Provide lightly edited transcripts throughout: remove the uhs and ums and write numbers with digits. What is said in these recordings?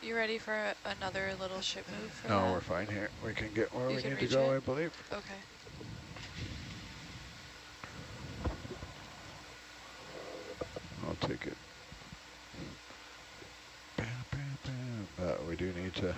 You ready for another little ship move for No, that? we're fine here. We can get where You we can need to reach go, it? I believe. Okay. I'll take it. Bam, bam, bam. But we do need to... Oof.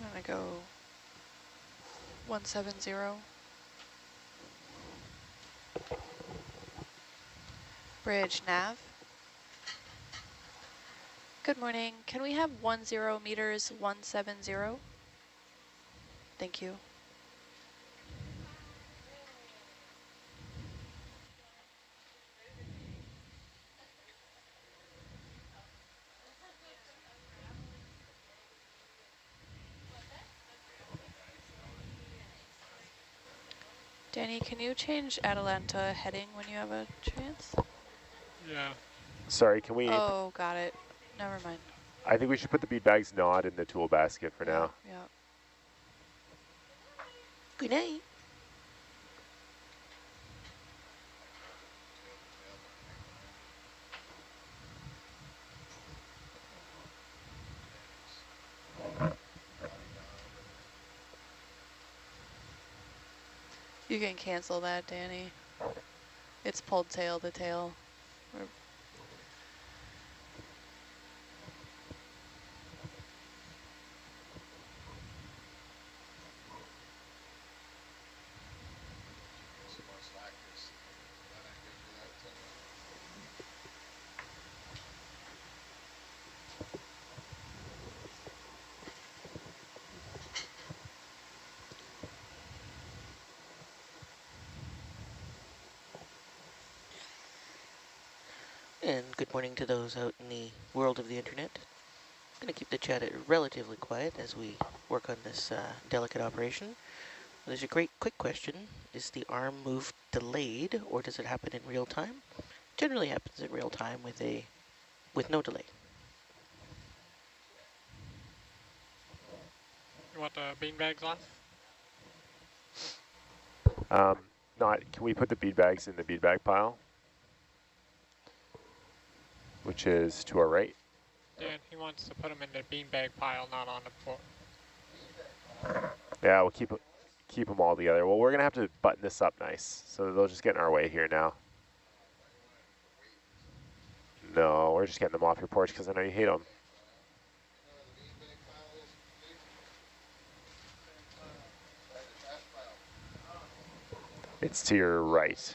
I'm gonna go 170. Bridge nav. Good morning. Can we have 10 meters 170? Thank you. Danny, can you change Atalanta heading when you have a chance? Yeah. Sorry, can we... Oh, got it. Never mind. I think we should put the bead bags not in the tool basket for Yeah, now. yeah. Good night. You can cancel that, Danny. It's pulled tail to tail. And good morning to those out in the world of the internet. I'm going to keep the chat relatively quiet as we work on this delicate operation. There's a great quick question. Is the arm move delayed or does it happen in real time? Generally happens in real time with no delay. You want the bean bags on? Not. Can we put the bead bags in the bead bag pile? Which is to our right. Dan, he wants to put them in the bean bag pile, not on the floor. Yeah, we'll keep them all together. Well, we're going to have to button this up nice, so they'll just get in our way here now. No, we're just getting them off your porch because I know you hate them. It's to your right.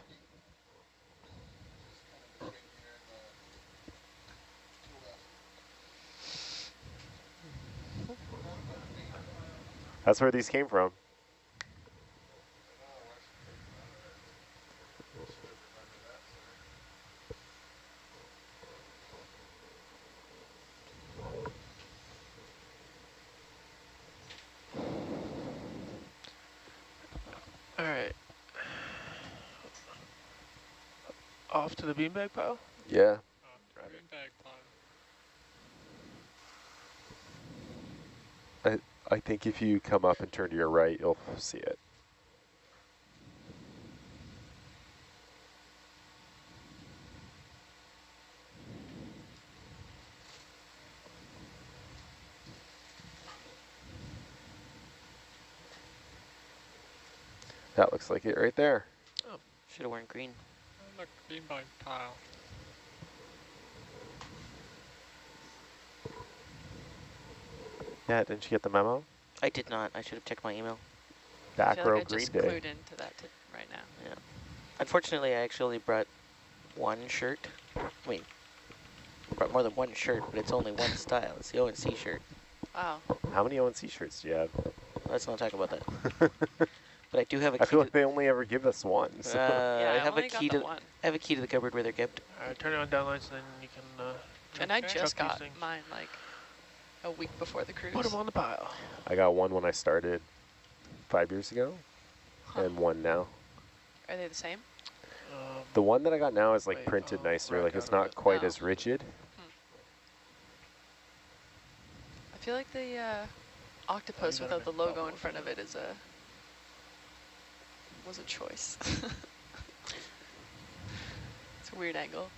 That's where these came from. All right. Off to the beanbag pile? Yeah. Bean bag pile. I think if you come up and turn to your right, you'll see it. That looks like it right there. Oh, should have worn green. Oh, look, bean bag pile. Yeah, didn't you get the memo? I did not. I should have checked my email. I Back feel row like I Green just Day. clued into that right now. Yeah. Unfortunately, I actually brought one shirt. I mean, brought more than one shirt, but it's only one style. It's the ONC shirt. Wow. How many ONC shirts do you have? Let's not talk about that. But I do have a I key feel to. like they only ever give us one. So. Yeah, I I have a only got key the to. one. I have a key to the cupboard where they're kept. Turn it on downlines, and then you can And I Okay. just chuck these got things. mine like a week before the cruise. Put them on the pile. I got one when I started 5 years ago, Huh. and one now. Are they the same? The one that I got now is like Wait, printed I'll nicer, rack like out it's of not it. quite Oh. as rigid. I feel like the octopus You gotta without the make logo bubbles in front of of it is was a choice. It's a weird angle.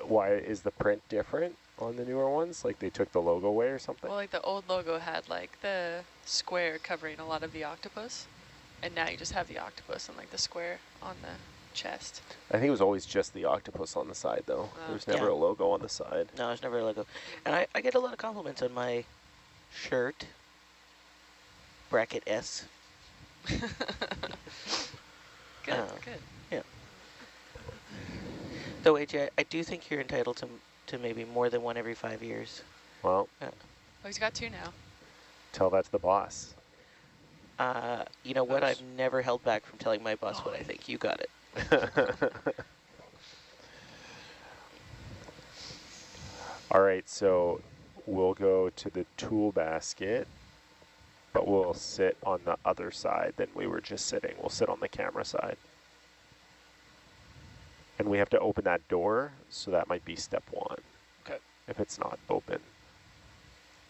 Why is the print different on the newer ones? Like they took the logo away or something? Well, like the old logo had like the square covering a lot of the octopus, and now you just have the octopus and like the square on the chest. I think it was always just the octopus on the side though. There's never Yeah. a logo on the side. No, there's never a logo. And I get a lot of compliments on my shirt. Bracket S. Good, Uh, good. Yeah. Though, AJ, I do think you're entitled to maybe more than one every 5 years. Well, Oh, he's got two now. tell that to the boss. You know what? Oops. I've never held back from telling my boss what I think. You got it. All right, so we'll go to the tool basket, but we'll sit on the other side than we were just sitting. We'll sit on the camera side. And we have to open that door, so that might be step one. Okay. If it's not open.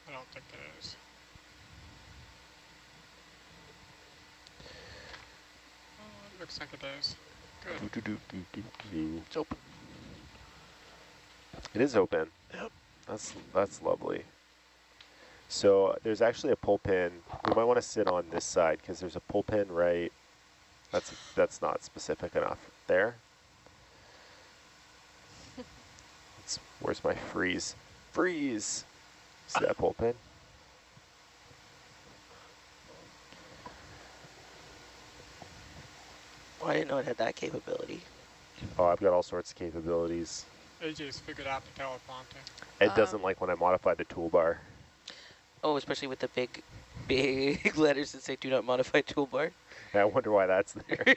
I don't think it is. Oh, it looks like it is. Good. It's open. It is open. Yep. That's lovely. So there's actually a pull pin. We might want to sit on this side because there's a pull pin right. That's not specific enough. There. Where's my freeze? Freeze! See that pull pin? Well, I didn't know it had that capability. Oh, I've got all sorts of capabilities. AJ's figured out the teleprompter. Ed doesn't like when I modify the toolbar. Oh, especially with the big letters that say "Do not modify toolbar." I wonder why that's there.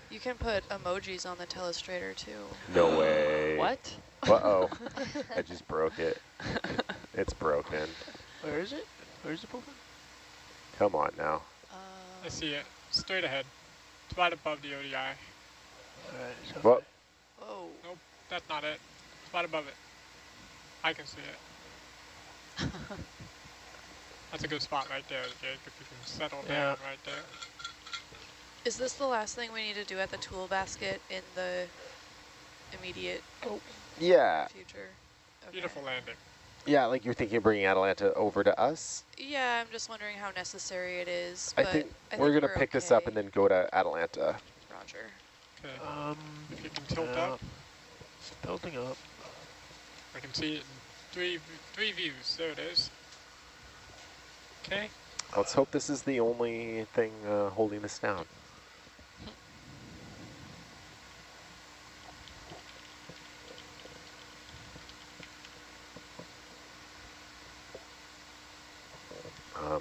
You can put emojis on the telestrator too. No way. What? Uh-oh. I just broke it. It's broken. Where is it? Where's the open? Come on now. I see it. Straight ahead. It's right above the ODI. Alright, so Well, Oh, Nope, that's not it. It's right above it. I can see it. That's a good spot right there, Jake, if you can settle down right there. is this the last thing we need to do at the tool basket in the immediate yeah. future? Okay. Beautiful landing. Yeah, like you're thinking of bringing Atalanta over to us? Yeah, I'm just wondering how necessary it is. I But think I we're think going to pick this up and then go to Atalanta. Roger. Okay, if you can tilt up, it's tilting up. I can see it in three views. There it is. Okay. Let's hope this is the only thing holding this down.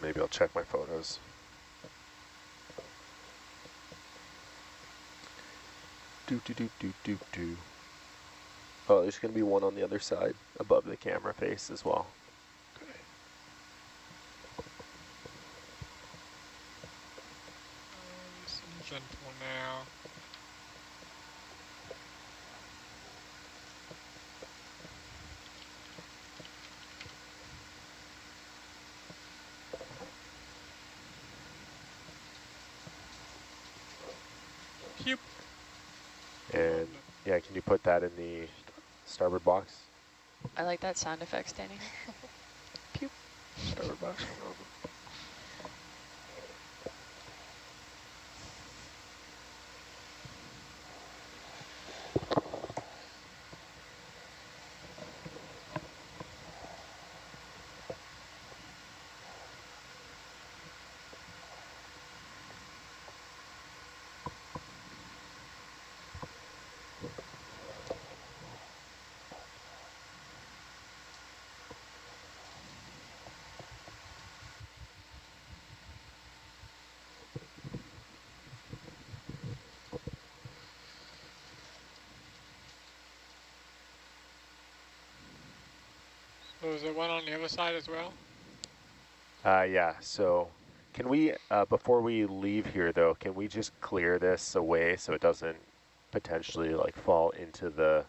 Maybe I'll check my photos. Do. Oh, there's going to be one on the other side, above the camera face as well. Gentle now. Pew. And yeah, can you put that in the starboard box? I like that sound effect, Danny. Pew. Starboard box. So is there one on the other side as well? Yeah, so can we, before we leave here though, can we just clear this away so it doesn't potentially like fall into the,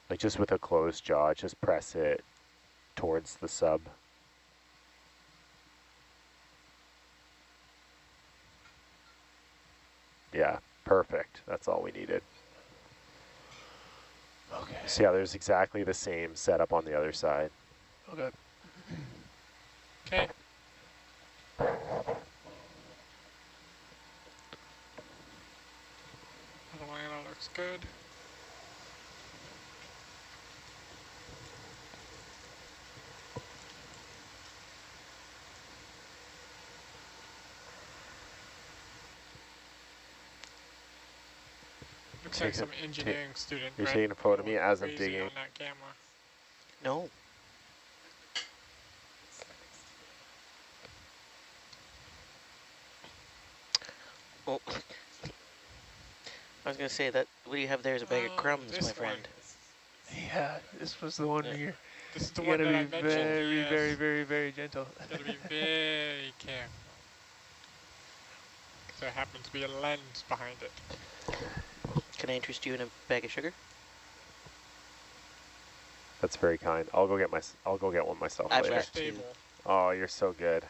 like just with a closed jaw, just press it towards the sub. Yeah, perfect. That's all we needed. Okay. So yeah, there's exactly the same setup on the other side. Okay. Okay. Atlanta looks good. Looks like some engineering student. You're right? taking a photo of me Going as I'm crazy digging. on that camera. No. Oh. I was going to say that what you have there is a bag of Oh, crumbs, this my friend. Yeah, this was the one Yeah. here. This is the You one gotta that be I mentioned. very, Yes. very, very, very gentle. Gotta be very careful. Because there happens to be a lens behind it. Can I interest you in a bag of sugar? That's very kind. I'll go get one myself I've later. got Stable. Oh, you're so good.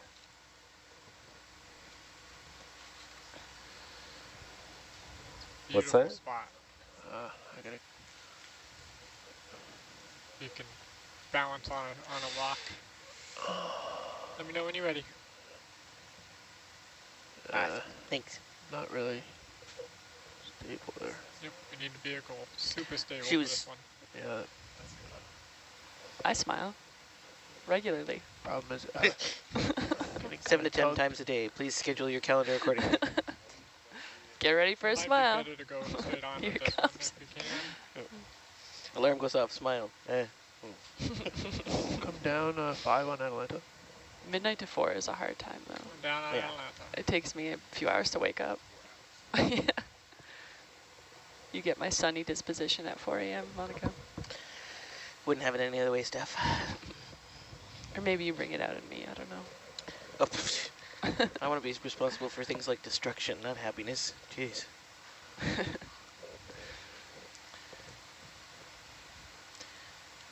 What's Beautiful that? spot. I gotta. You can balance on a rock. Let me know when you're ready. Thanks. Not really stable there. Yep, we need a vehicle. Super stable She for was- this one. Yeah. I smile regularly. Problem is, 7 to 10 times a day. Please schedule your calendar accordingly. Get ready for a Might smile. be better to go straight on Here with it this one comes. if we can. Alarm goes off, smile. come down 5 on Atlanta. Midnight to 4 is a hard time though. Down on Yeah. Atlanta. It takes me a few hours to wake up. Yeah. You get my sunny disposition at 4 a.m., Monica. Wouldn't have it any other way, Steph. Or maybe you bring it out in me, I don't know. Oh, I want to be responsible for things like destruction, not happiness. Jeez.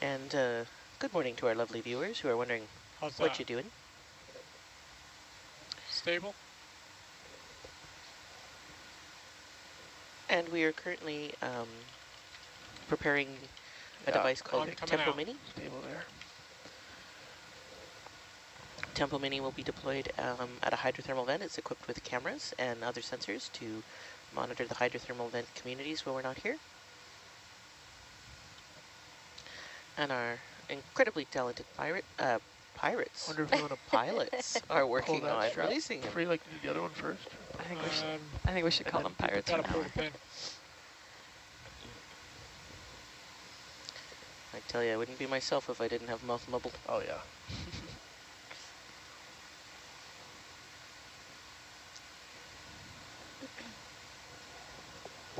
And good morning to our lovely viewers who are wondering How's what that? you're doing. Stable? And we are currently preparing a Yeah, device called I'm coming Tempo out. Mini. Stable there. Tempo Mini will be deployed at a hydrothermal vent. It's equipped with cameras and other sensors to monitor the hydrothermal vent communities when we're not here. And our incredibly talented pilots Wonder if we want to pilots are pull working that on strap releasing him. free like the other one first. I think we should call and them pirates Gotta from pull now the on. pin. I tell you, I wouldn't be myself if I didn't have mouth mobile. Oh yeah.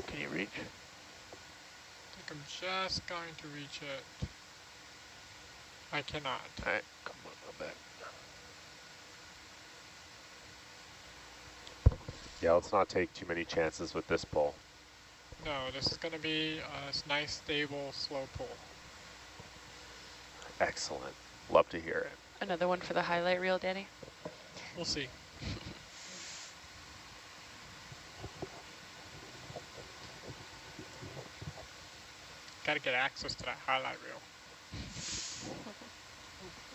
Can you reach? I think I'm just going to reach it. I cannot. All right, come on, go back. Yeah, let's not take too many chances with this pull. No, this is gonna be a nice, stable, slow pull. Excellent. Love to hear it. Another one for the highlight reel, Danny? We'll see. Gotta get access to that highlight reel.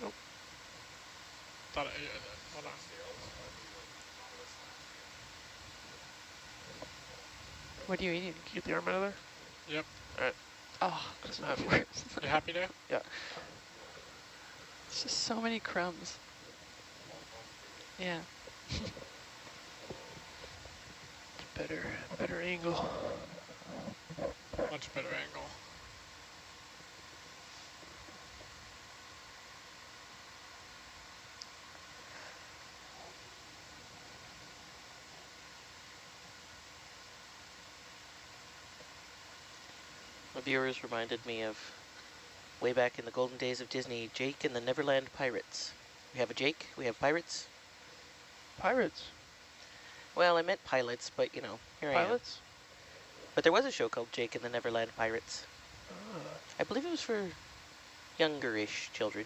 Nope. Hold on. What are you eating? Can you get the arm out of there? Yep. Oh, this is Not the happy. worst. You happy there? Yeah. It's just so many crumbs. Yeah. It's better angle. Much better angle. The viewers reminded me of way back in the golden days of Disney, Jake and the Neverland Pirates. We have a Jake, we have pirates. Pirates. Well, I meant pilots, but you know, here I am. Pilots? But there was a show called Jake and the Neverland Pirates. Ah. I believe it was for younger-ish children.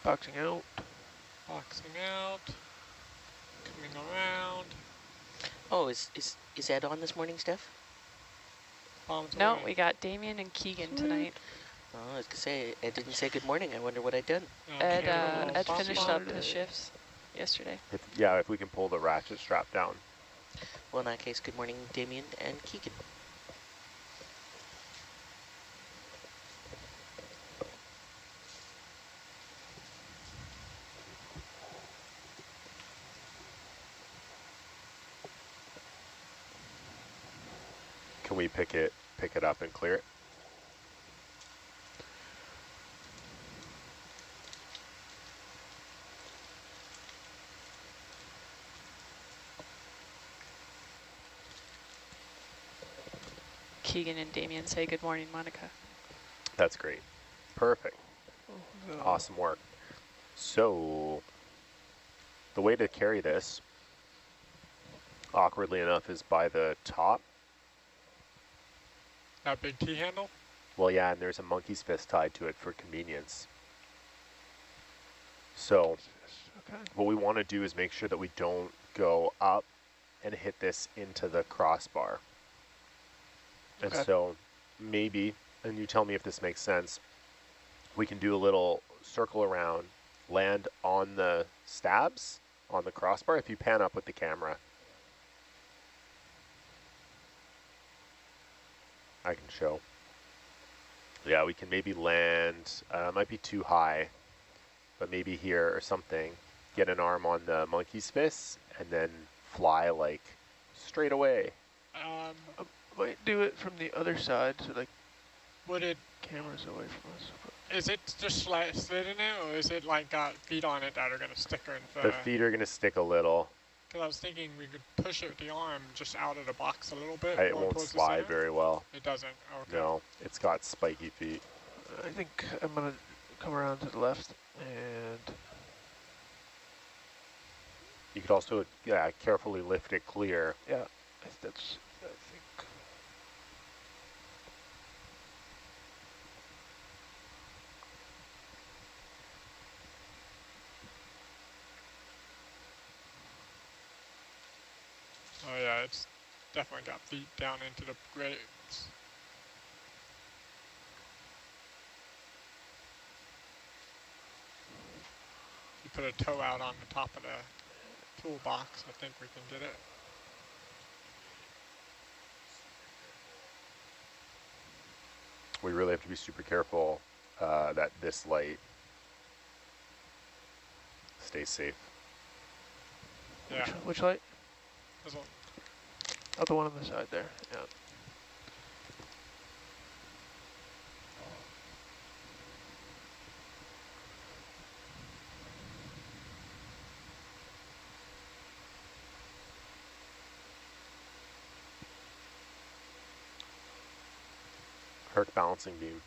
Boxing out. Boxing out. Coming around. Oh, is Ed on this morning, Steph? Bombs No, away. we got Damien and Keegan Sweet. tonight. Oh, I was gonna say, Ed didn't say good morning. I wonder what I'd done. Ed, camera Ed roll finished bomb up his day. shifts yesterday. If we can pull the ratchet strap down. Well, in that case, good morning, Damien and Keegan. Can we pick it up and clear it? Keegan and Damien say good morning, Monica. That's great. Perfect. Oh, Awesome work. So the way to carry this, awkwardly enough, is by the top. That big T-handle? Well, yeah, and there's a monkey's fist tied to it for convenience. So okay. what we want to do is make sure that we don't go up and hit this into the crossbar. And Okay. so maybe, and you tell me if this makes sense, we can do a little circle around, land on the stabs, on the crossbar, if you pan up with the camera. I can show. Yeah, we can maybe land, might be too high, but maybe here or something. Get an arm on the monkey's fist and then fly like straight away. Might do it from the other side so like Would it, camera's away from us. is it just slid in it, or is it like got feet on it that are gonna stick her in The feet are going to stick a little. Because I was thinking we could push it with the arm just out of the box a little bit. It more won't towards the slide center. very well. It doesn't. Okay. No, it's got spiky feet. I think I'm gonna come around to the left and You could also carefully lift it clear. yeah, that's I think. Oh yeah, it's definitely got feet down into the grates. You put a toe out on the top of the toolbox, I think we can get it. We really have to be super careful that this light stays safe. Yeah. Which light? This one. Oh, the one on the side there. Yeah. Herc balancing beam.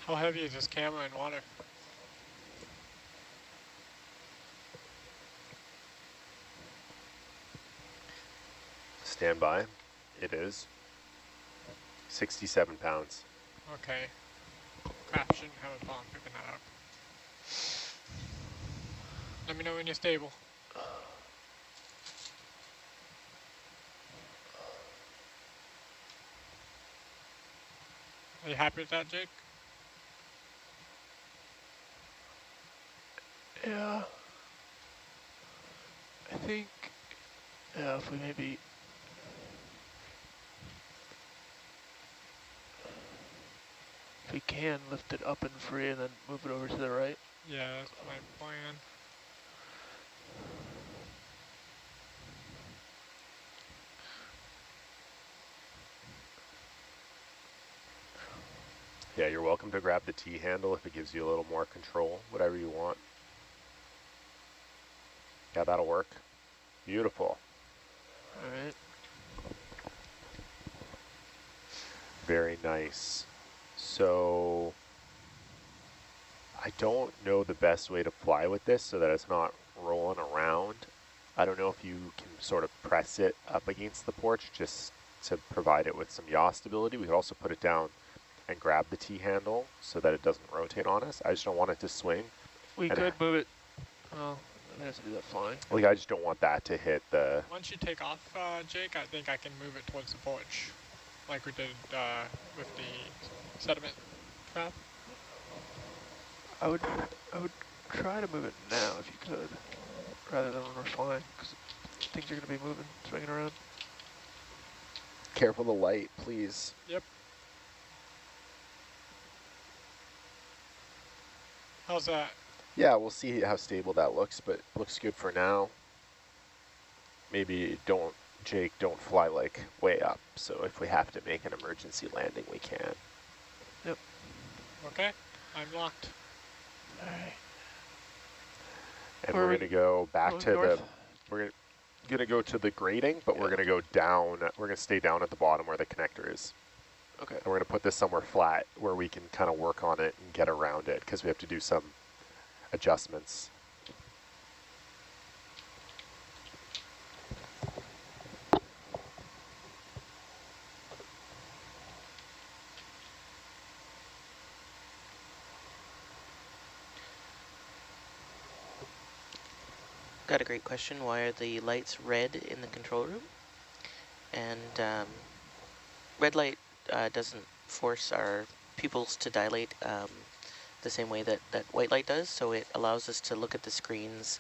How heavy is this camera in water? Stand by. It is 67 pounds. Okay. Crap, shouldn't have a bomb picking that up. Let me know when you're stable. Are you happy with that, Jake? Yeah. think, yeah, if we maybe, if we can, lift it up and free and then move it over to the right. Yeah, that's my plan. Yeah, you're welcome to grab the T handle if it gives you a little more control, whatever you want. Yeah, that'll work. Beautiful. All right. Very nice. So I don't know the best way to fly with this so that it's not rolling around. I don't know if you can sort of press it up against the porch just to provide it with some yaw stability. We could also put it down and grab the T handle so that it doesn't rotate on us. I just don't want it to swing. We And could move it. Well, I have to do that flying. like, I just don't want that to hit the... Once you take off, Jake, I think I can move it towards the porch, like we did with the sediment trap. I would try to move it now if you could, rather than when we're flying, because things are going to be moving, swinging around. Careful the light, please. Yep. How's that? Yeah, we'll see how stable that looks, but looks good for now. Maybe don't, Jake, don't fly like way up. So if we have to make an emergency landing, we can. Yep. Okay, I'm locked. All right. And Where we're are going to go back going to north? the, we're going to go to the grating, but we're going to go down, we're going to stay down at the bottom where the connector is. Okay. And we're going to put this somewhere flat where we can kind of work on it and get around it because we have to do some adjustments. Got a great question. Why are the lights red in the control room? And red light doesn't force our pupils to dilate the same way that white light does, so it allows us to look at the screens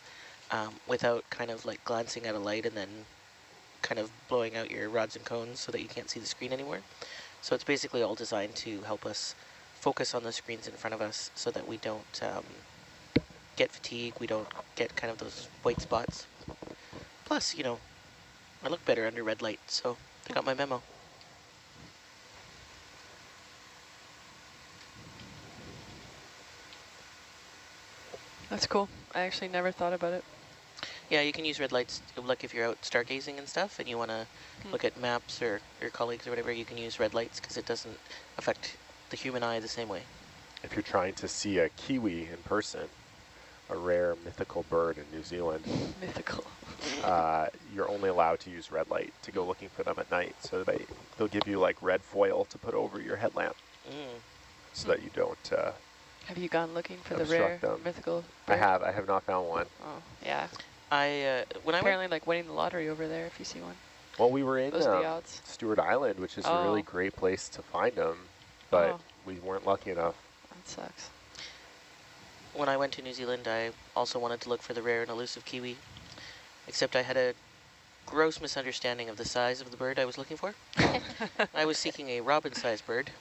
without kind of like glancing at a light and then kind of blowing out your rods and cones so that you can't see the screen anymore. So it's basically all designed to help us focus on the screens in front of us so that we don't get fatigue, we don't get kind of those white spots. Plus, you know, I look better under red light, so they got my memo. That's cool. I actually never thought about it. Yeah, you can use red lights, like if you're out stargazing and stuff and you want to look at maps or your colleagues or whatever, you can use red lights because it doesn't affect the human eye the same way. If you're trying to see a kiwi in person, a rare mythical bird in New Zealand, Mythical. you're only allowed to use red light to go looking for them at night. So they'll give you like red foil to put over your headlamp so that you don't Have you gone looking for the obstruct rare them. mythical I bird? have not found one. Oh, yeah. When I went, Apparently like winning the lottery over there if you see one. Well, we were in Those are the odds. Stewart Island, which is a really Oh. great place to find them, but Oh. we weren't lucky enough. That sucks. when I went to New Zealand, I also wanted to look for the rare and elusive kiwi, except I had a gross misunderstanding of the size of the bird I was looking for. I was seeking a robin-sized bird,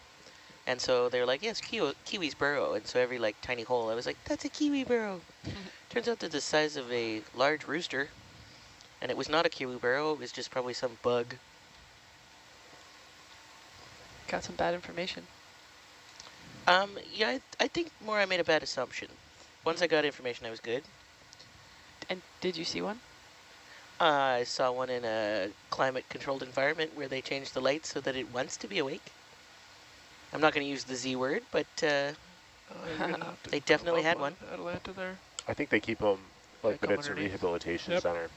and so they were like, yes, kiwis burrow, and so every like tiny hole, I was like, that's a kiwi burrow. Turns out they're the size of a large rooster, and it was not a kiwi burrow, it was just probably some bug. Got some bad information. Yeah, I think more I made a bad assumption. Once I got information, I was good. And did you see one? I saw one in a climate-controlled environment where they changed the lights so that it wants to be awake. I'm not going to use the Z word, but You're gonna have to they come definitely up had on one. Atlanta there. I think they keep them like, They but come it's a underneath. rehabilitation Yep. center.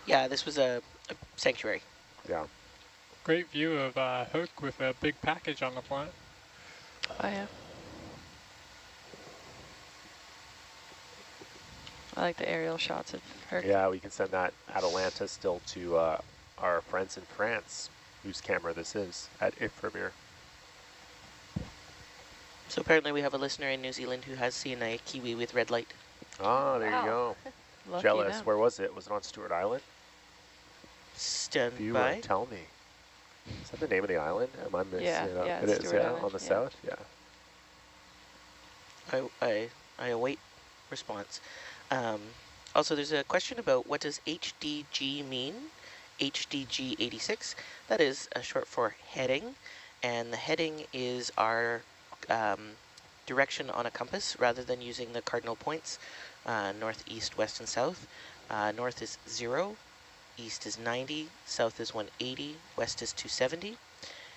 Yeah, this was a sanctuary. Yeah. Great view of Hook with a big package on the front. Oh, yeah. I like the aerial shots of her. Yeah, we can send that Atalanta still to our friends in France, whose camera this is, at Ifremer. So apparently we have a listener in New Zealand who has seen a kiwi with red light. Ah, there Wow. you go. Lucky Jealous. them. Where was it? Was it on Stewart Island? Stand If you by. tell me. Is that the name of the island? Am I missing it up? Yeah, It it's is, Stewart yeah, Island, on the yeah. south, yeah. I await response. Also, there's a question about what does HDG mean? HDG 86. That is short for heading, and the heading is our direction on a compass rather than using the cardinal points, north, east, west, and south. North is 0, east is 90, south is 180, west is 270.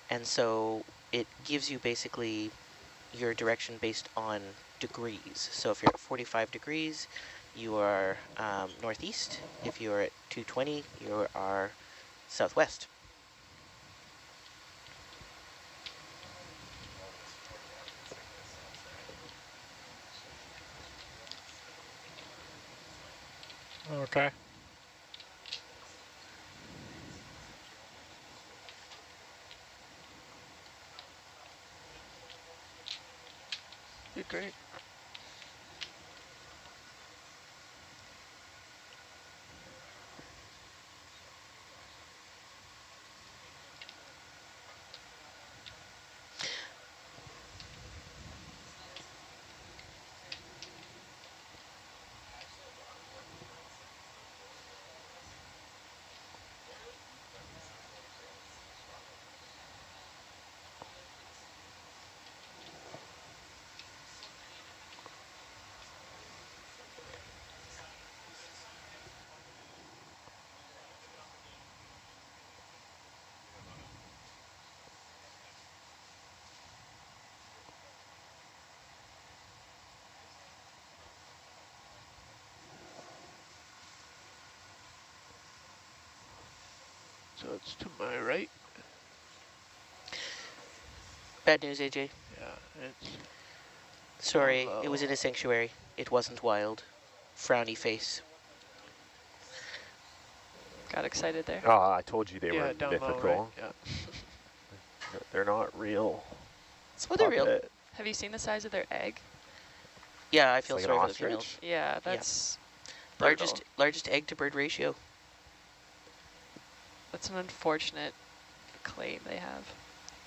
And so it gives you basically your direction based on degrees. So if you're at 45 degrees, you are northeast. If you're at 220, you are southwest. Okay. Did great. So it's to my right. Bad news, AJ. Yeah, it's Sorry, down it was low. in a sanctuary. It wasn't wild. Frowny face. Got excited there. Oh, I told you they were Yeah, down low, right? mythical. Yeah. They're not real. It's a Oh, they're real. puppet. Have you seen the size of their egg? Yeah, I It's feel like an sorry for the females. ostrich? Yeah, Yeah. that's brutal. Largest egg to bird ratio. That's an unfortunate claim they have.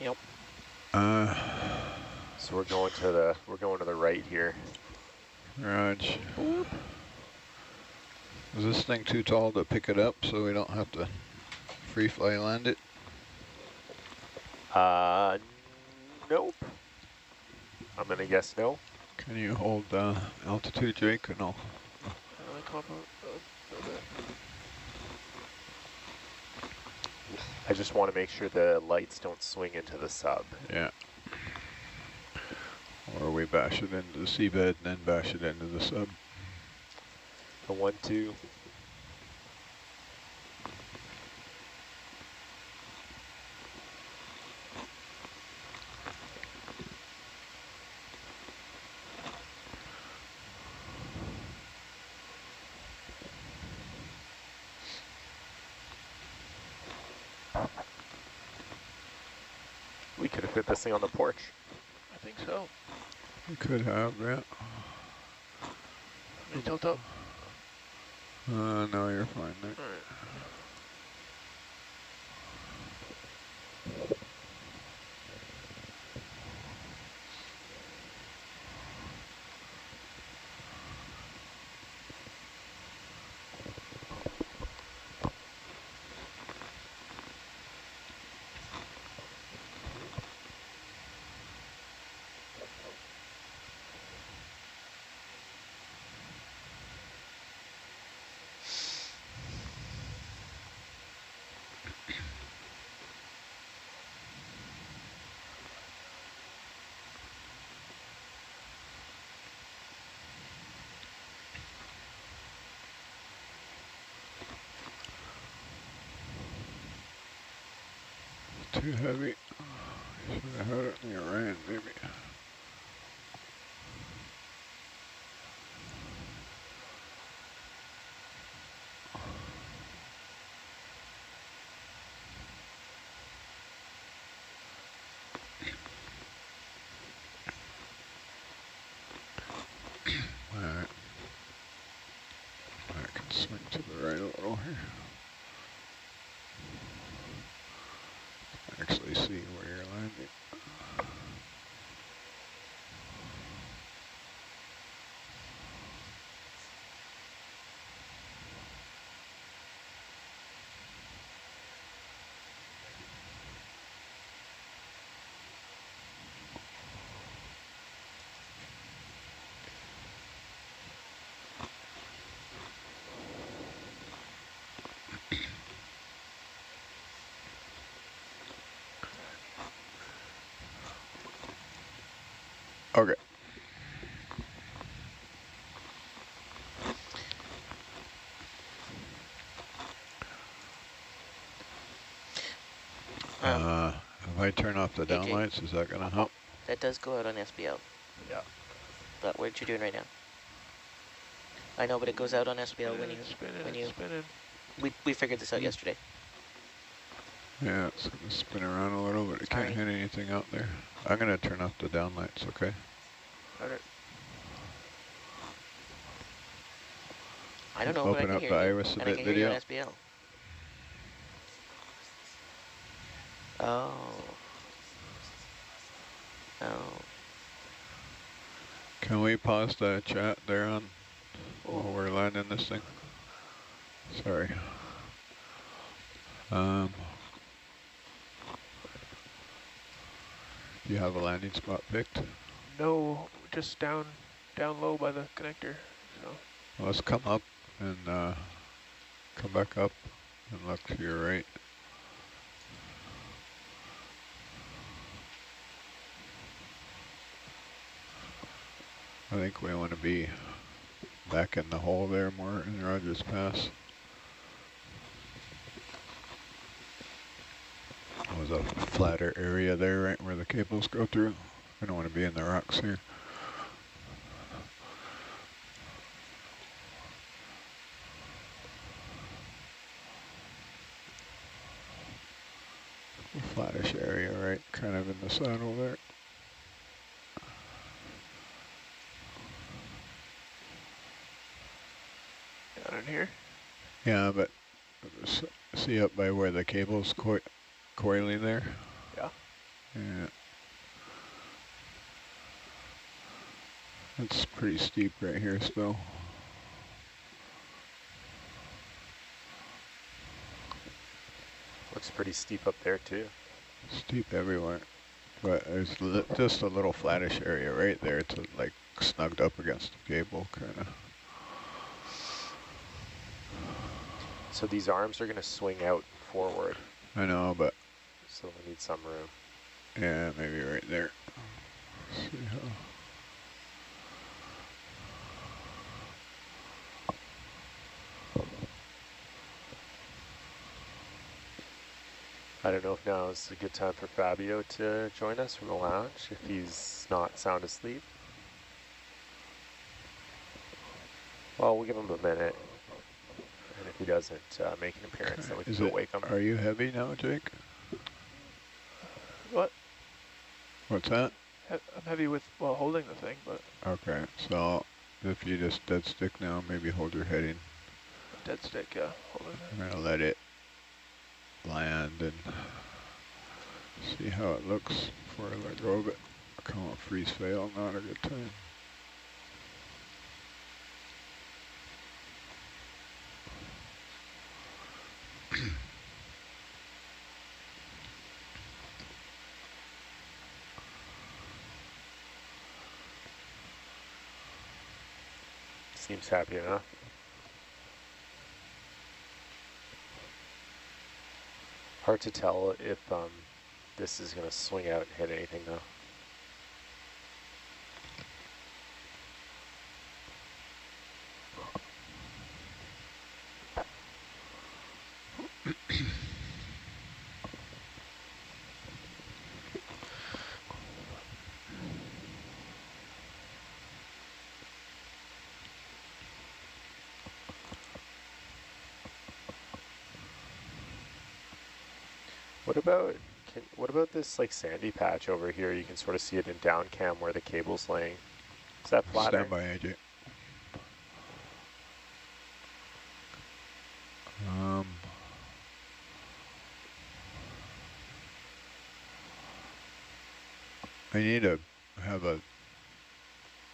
Yep. So we're going to the right here. Raj. Is this thing too tall to pick it up so we don't have to free fly land it? Nope. I'm gonna guess no. Can you hold altitude, Jake, or no? Let me come up a little bit. I just want to make sure the lights don't swing into the sub. Yeah. Or we bash it into the seabed and then bash it into the sub. The 1-2. We could have fit this thing on the porch. I think so. We could have, yeah. Let me tilt up. No, you're fine there. All right. Too heavy. Should have had it in the Iran, maybe. Alright. Back. Okay. If I turn off the AJ, downlights, is that gonna help? that does go out on SBL. Yeah. But what you doing right now? I know, but it goes out on SBL when you Spinning. we figured this out yesterday. Yeah, it's gonna spin around a little, but it Sorry. can't hit anything out there. I'm gonna turn off the downlights, okay? Alright. I don't know, but I Open can up hear the you. iris a And I bit can hear you on video. SBL. Oh. Oh. Can we pause the chat there on while Oh. we're landing this thing? Sorry. Do you have a landing spot picked? No, just down low by the connector. So Well, let's come up and come back up and look to your right. I think we want to be back in the hole there more in Rogers Pass. There's a flatter area there, right where the cables go through. I don't want to be in the rocks here. A flattish area, right, kind of in the saddle there. down in here. Yeah, but see up by where the cable's coiling there? Yeah. Yeah. It's pretty steep right here still. Looks pretty steep up there too. Steep everywhere. But there's just a little flattish area right there. It's like snugged up against the cable, kind of. So these arms are going to swing out forward. I know, but So we need some room. yeah, maybe right there. See how. I don't know if now is a good time for Fabio to join us from the lounge, if he's not sound asleep. Well, we'll give him a minute. And if he doesn't make an appearance, then we can go wake him. Are you heavy now, Jake? What? What's that? I'm heavy with, well, holding the thing, but Okay, so if you just dead stick now, maybe hold your heading. dead stick, yeah, holding it. I'm gonna let it land and see how it looks before I let go of it. Call it freeze fail, not a good time. Seems happy enough. Hard to tell if this is going to swing out and hit anything though. What about this like sandy patch over here? You can sort of see it in down cam where the cable's laying. Is that flatter? Stand by, AJ. I need to have a,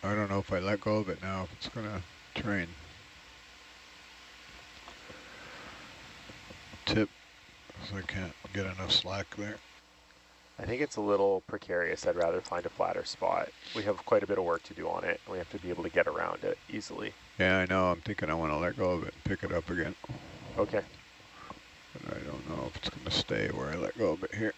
I don't know if I let go of it now, if it's gonna train. Tip, so I can't get enough slack there. I think it's a little precarious. I'd rather find a flatter spot. We have quite a bit of work to do on it, and we have to be able to get around it easily. Yeah, I know. I'm thinking I want to let go of it and pick it up again. Okay. But I don't know if it's going to stay where I let go of it here.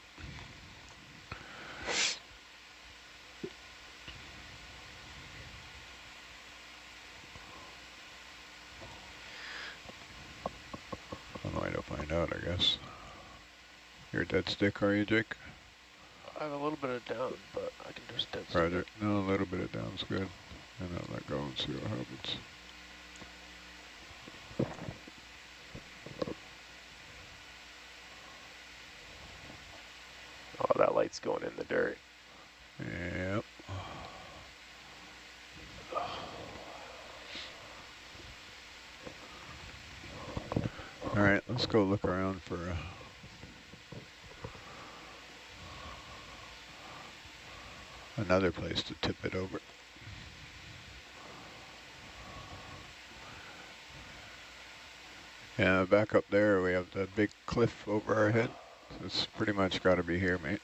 I guess. You're a dead stick, are you, Jake? I have a little bit of down, but I can just dead stick Roger. it. No, a little bit of down's good. And I'll let go and see what happens. Oh, that light's going in the dirt. Yep. All right, let's go look around for another place to tip it over. Yeah, back up there we have that big cliff over our head. So it's pretty much got to be here, mate.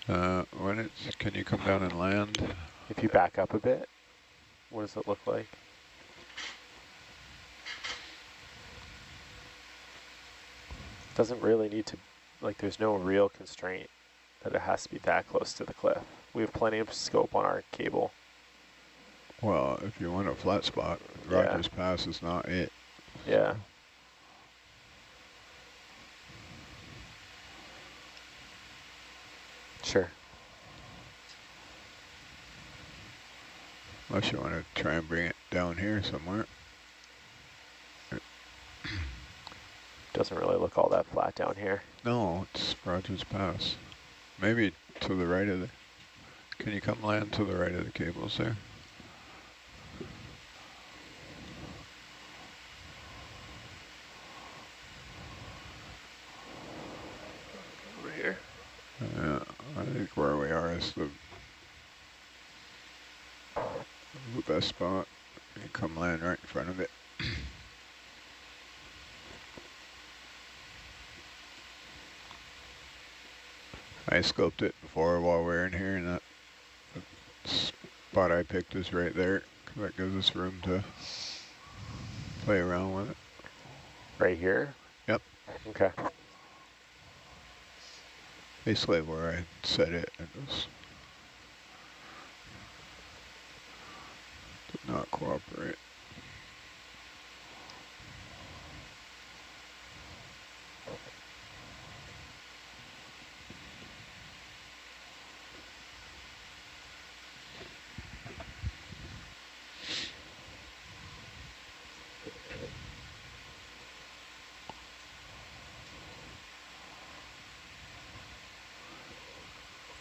Can you come down and land? If you back up a bit, what does it look like? Doesn't really need to, like there's no real constraint that it has to be that close to the cliff. We have plenty of scope on our cable. Well, if you want a flat spot, Rogers Pass is not it. Yeah. Sure. Unless you want to try and bring it down here somewhere. Doesn't really look all that flat down here. No, it's Rogers Pass. Maybe to the right of the... Can you come land to the right of the cables there? Over here. I think where we are is the best spot. You come land right in front of it. I scoped it before while we were in here, and that spot I picked is right there. That gives us room to play around with it. Right here? Yep. Okay. Basically where I set it, it was did not cooperate.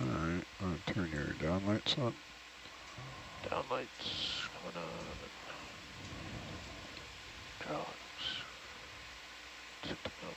Alright, I'll turn your down lights on. Down lights coming on. Dogs. Set them up.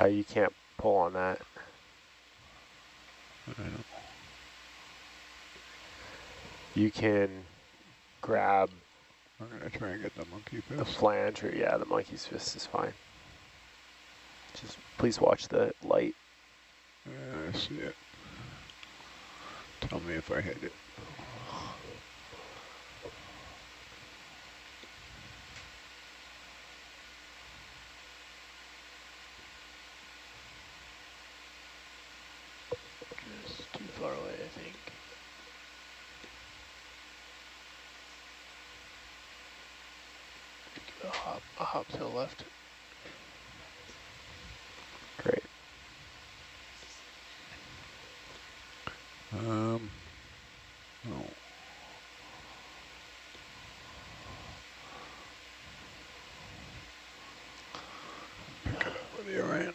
You can't pull on that. I know. You can grab I'm gonna try and get the monkey the fist. flange, or yeah, the monkey's fist is fine. Just please watch the light. Yeah, I see it. Tell me if I hit it. Just too far away, I think. A hop to the left. Great. No. Pick it up with the Orion.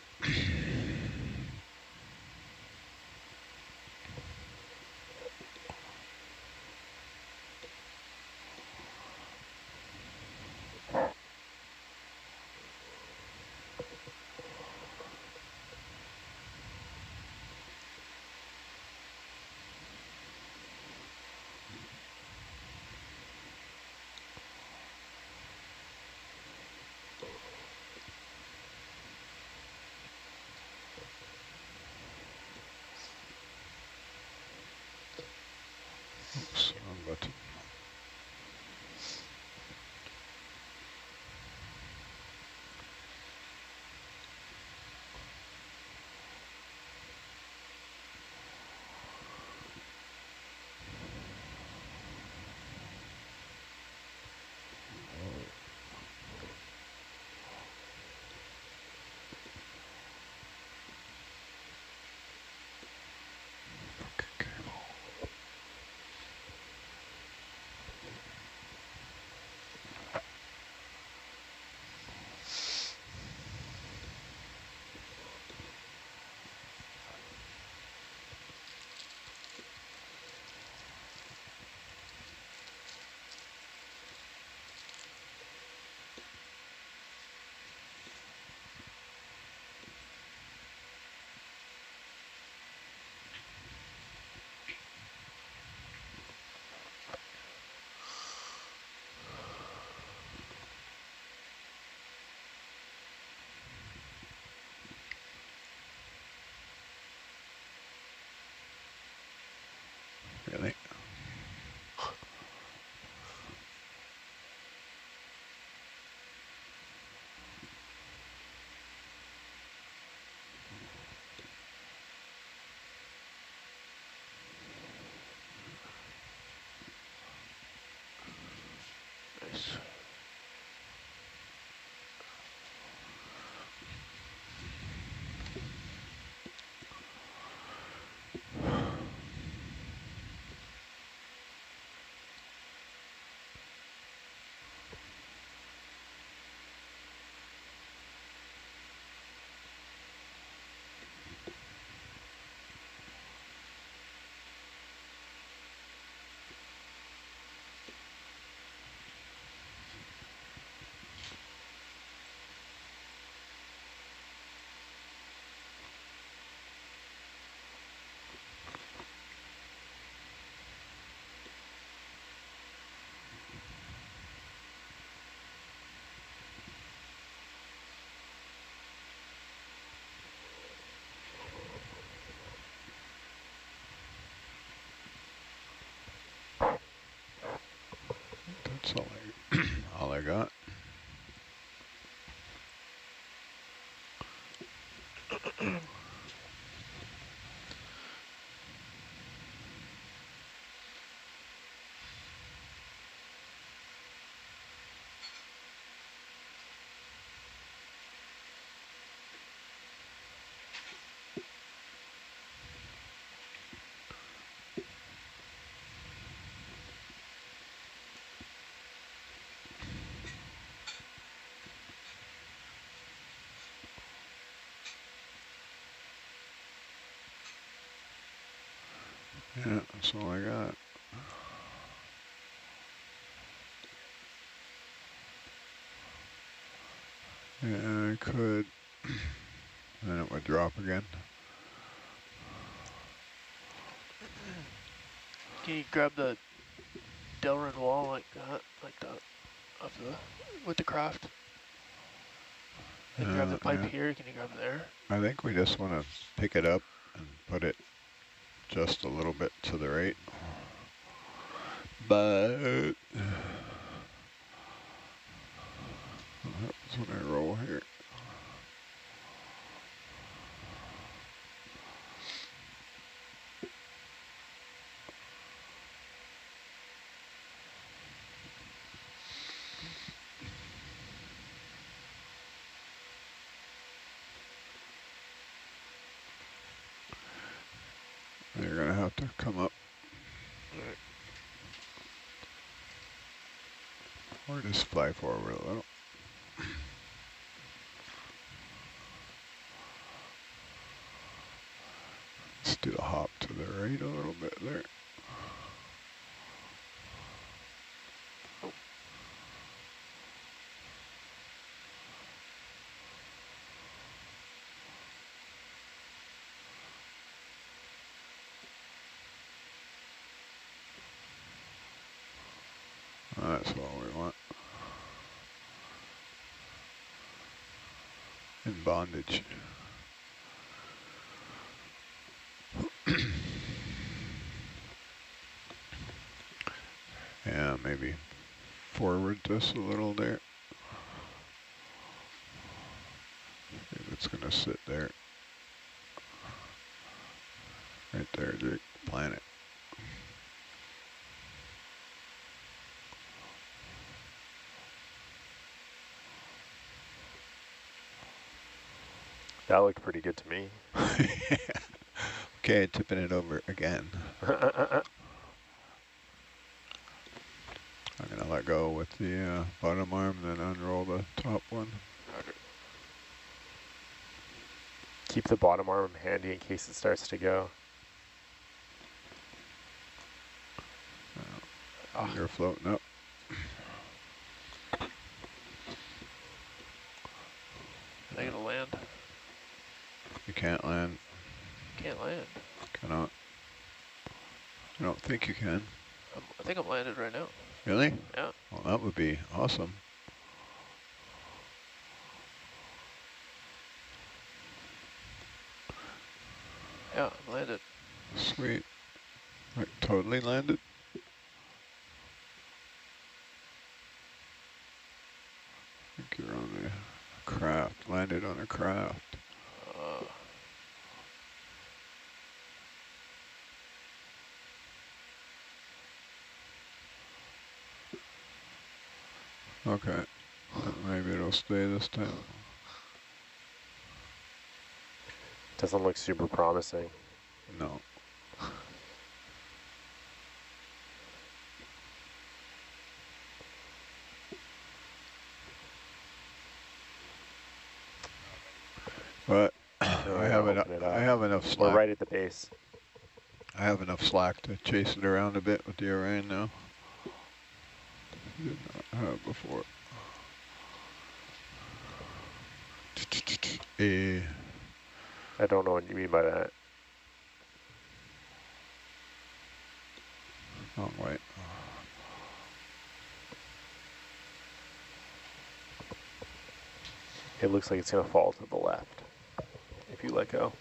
That's all I got. Yeah, that's all I got. Yeah, I could. Then it would drop again. Can you grab the Delrin wall like that, off the with the craft? And grab the pipe Yeah. here. Can you grab there? I think we just want to pick it up and put it just a little bit to the right. But what happens when I roll here? You're gonna have to come up. Or just fly forward a little. Let's do a hop to the right a little bit there. That's what we want. In bondage. Yeah, maybe forward just a little there. If it's gonna sit there. Right there, Jake. Plant it. That looked pretty good to me. Okay, tipping it over again. I'm gonna let go with the bottom arm, then unroll the top one. Keep the bottom arm handy in case it starts to go. You're floating up. Are they gonna land? You can't land. Can't land. Cannot. I don't think you can. I think I'm landed right now. Really? Yeah. Well, that would be awesome. Yeah, I'm landed. Sweet. Like totally landed? I think you're on a craft. Landed on a craft. Okay. Maybe it'll stay this time. Doesn't look super promising. No. But No, I yeah, have enough. open it I up. have enough We're slack. right at the base. I have enough slack to chase it around a bit with the Orion now. Did not have before. I don't know what you mean by that. Wrong way. It looks like it's going to fall to the left if you let go.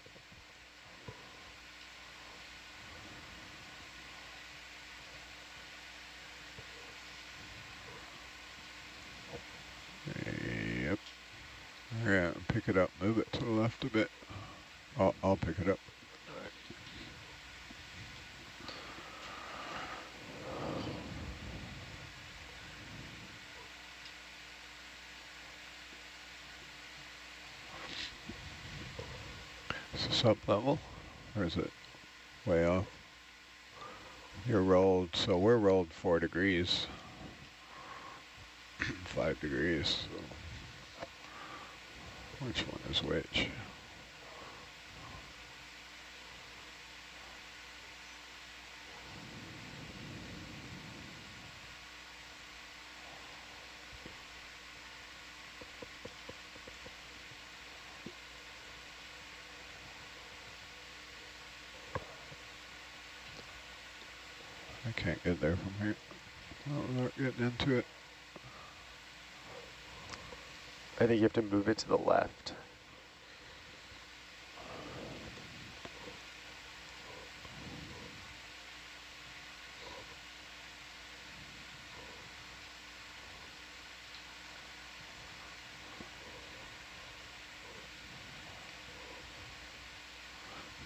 Yep. Yeah, pick it up. Move it to the left a bit. I'll pick it up. All right. Is this up level, or is it way off? You're rolled, so we're rolled 4 degrees. 5 degrees. So which one is which? I can't get there from here. Oh, without getting into it. I think you have to move it to the left.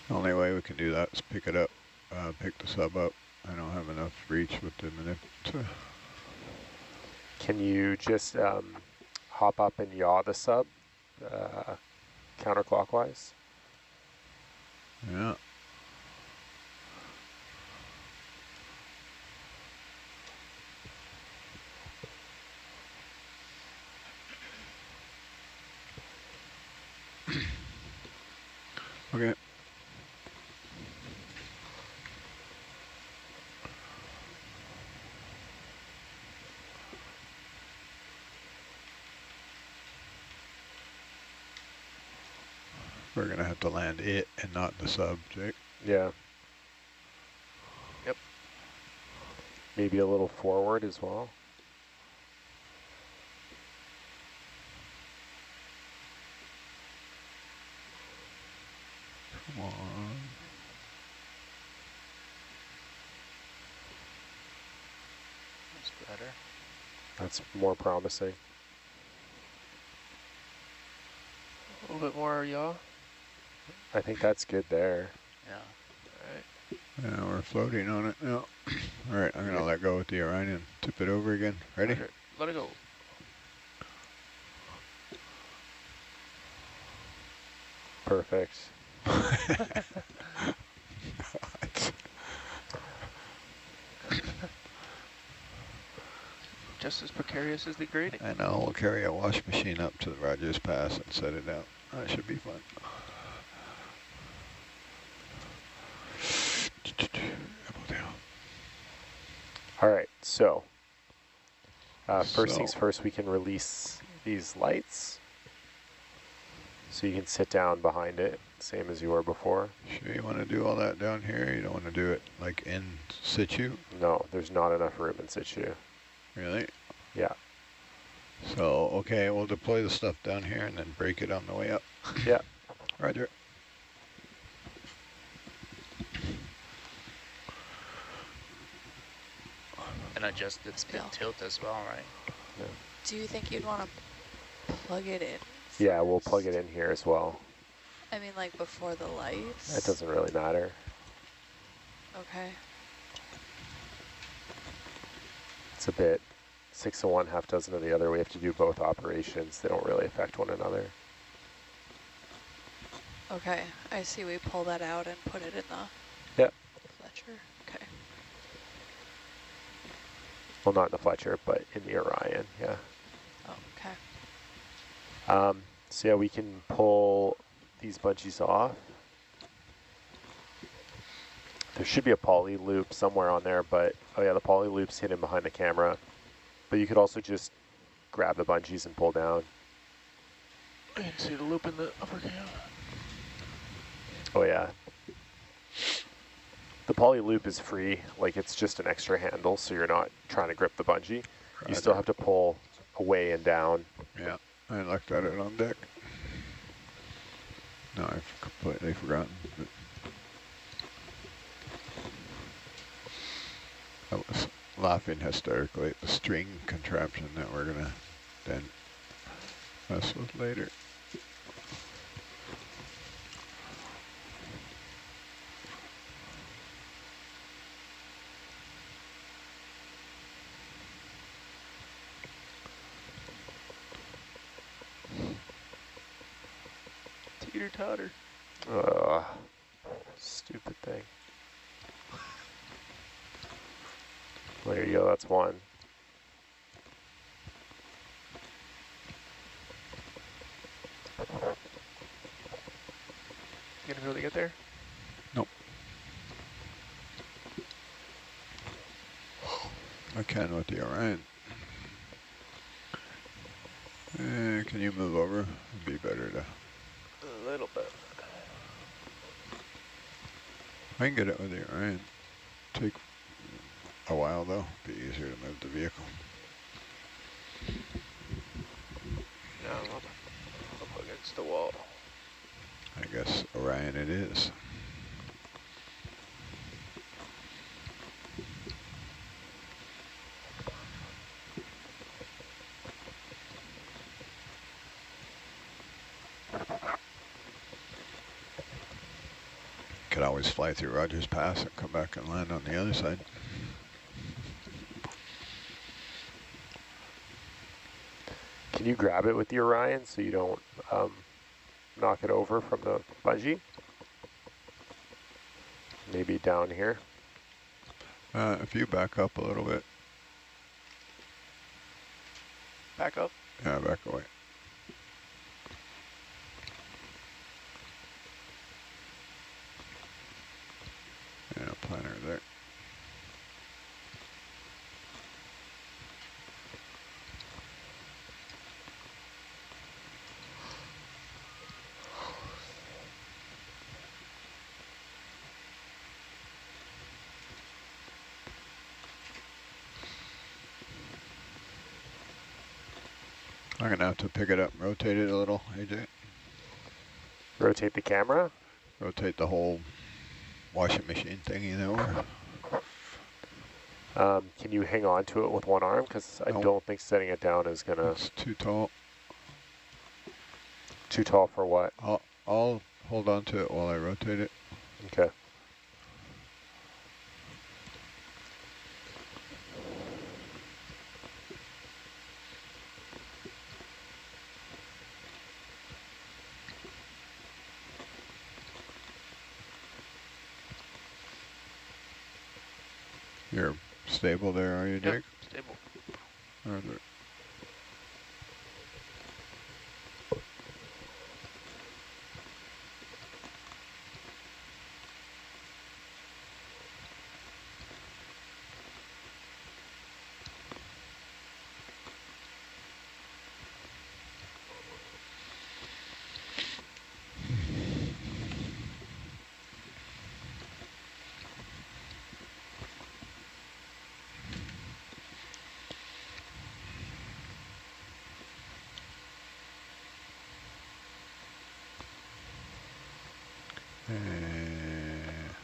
The only way we can do that is pick it up, pick the sub up. I don't have enough reach with the manip to. Can you just hop up and yaw the sub counterclockwise? Yeah. Okay. We're gonna have to land it and not the sub, Jake. Yeah. Yep. Maybe a little forward as well. Come on. That's better. That's more promising. A little bit more yaw. I think that's good there. Yeah. All right. Yeah, we're floating on it now. All right, I'm gonna let go with the Orion and tip it over again. Ready? Roger. Let it go. Perfect. Just as precarious as the grading. I know, we'll carry a wash machine up to the Rogers Pass and set it out. That should be fun. All right, so first So- things first, we can release these lights. So you can sit down behind it, same as you were before. Sure you want to do all that down here? You don't want to do it like in situ? No, there's not enough room in situ. Really? Yeah. So, okay, we'll deploy the stuff down here and then break it on the way up. Yeah. Roger. And adjust the spin tilt as well, right? Do you think you'd want to plug it in? Yeah, we'll first? plug it in here as well. I mean, like before the lights? It doesn't really matter. Okay. It's a bit 6 of one, half dozen of the other. We have to do both operations. They don't really affect one another. Okay, I see we pull that out and put it in the Yep. Fletcher. Okay. Well, not in the Fletcher, but in the Orion, yeah. Oh, okay. So yeah, we can pull these bungees off. There should be a poly loop somewhere on there, but oh yeah, the poly loop's hidden behind the camera. But you could also just grab the bungees and pull down. I can see the loop in the upper cam. Oh yeah. The poly loop is free, like it's just an extra handle, so you're not trying to grip the bungee. You still have to pull away and down. Yeah, I looked at it on deck. No, I've completely forgotten. I was laughing hysterically at the string contraption that we're gonna then mess with later. Teeter-totter. Ugh, stupid thing. Well, there you go, that's one. You gonna be able to get there? Nope. I can with the Orion. Can you move over? It'd be better to... A little bit. I can get it with the Orion. Take a while though. Be easier to move the vehicle. No, I'm up against the wall. I guess Orion it is. Could always fly through Rogers Pass and come back and land on the other side. Can you grab it with the Orion so you don't knock it over from the bungee? Maybe down here. If you back up a little bit. Back up. Yeah, back away. Yeah, planner there. I'm gonna have to pick it up, rotate it a little, AJ. Rotate the camera? Rotate the whole washing machine thingy there. Can you hang on to it with one arm? Because I Nope. don't think setting it down is gonna... It's too tall. Too tall for what? I'll hold on to it while I rotate it. Okay. You're stable there, are you, Jake? Yep, stable. Or the-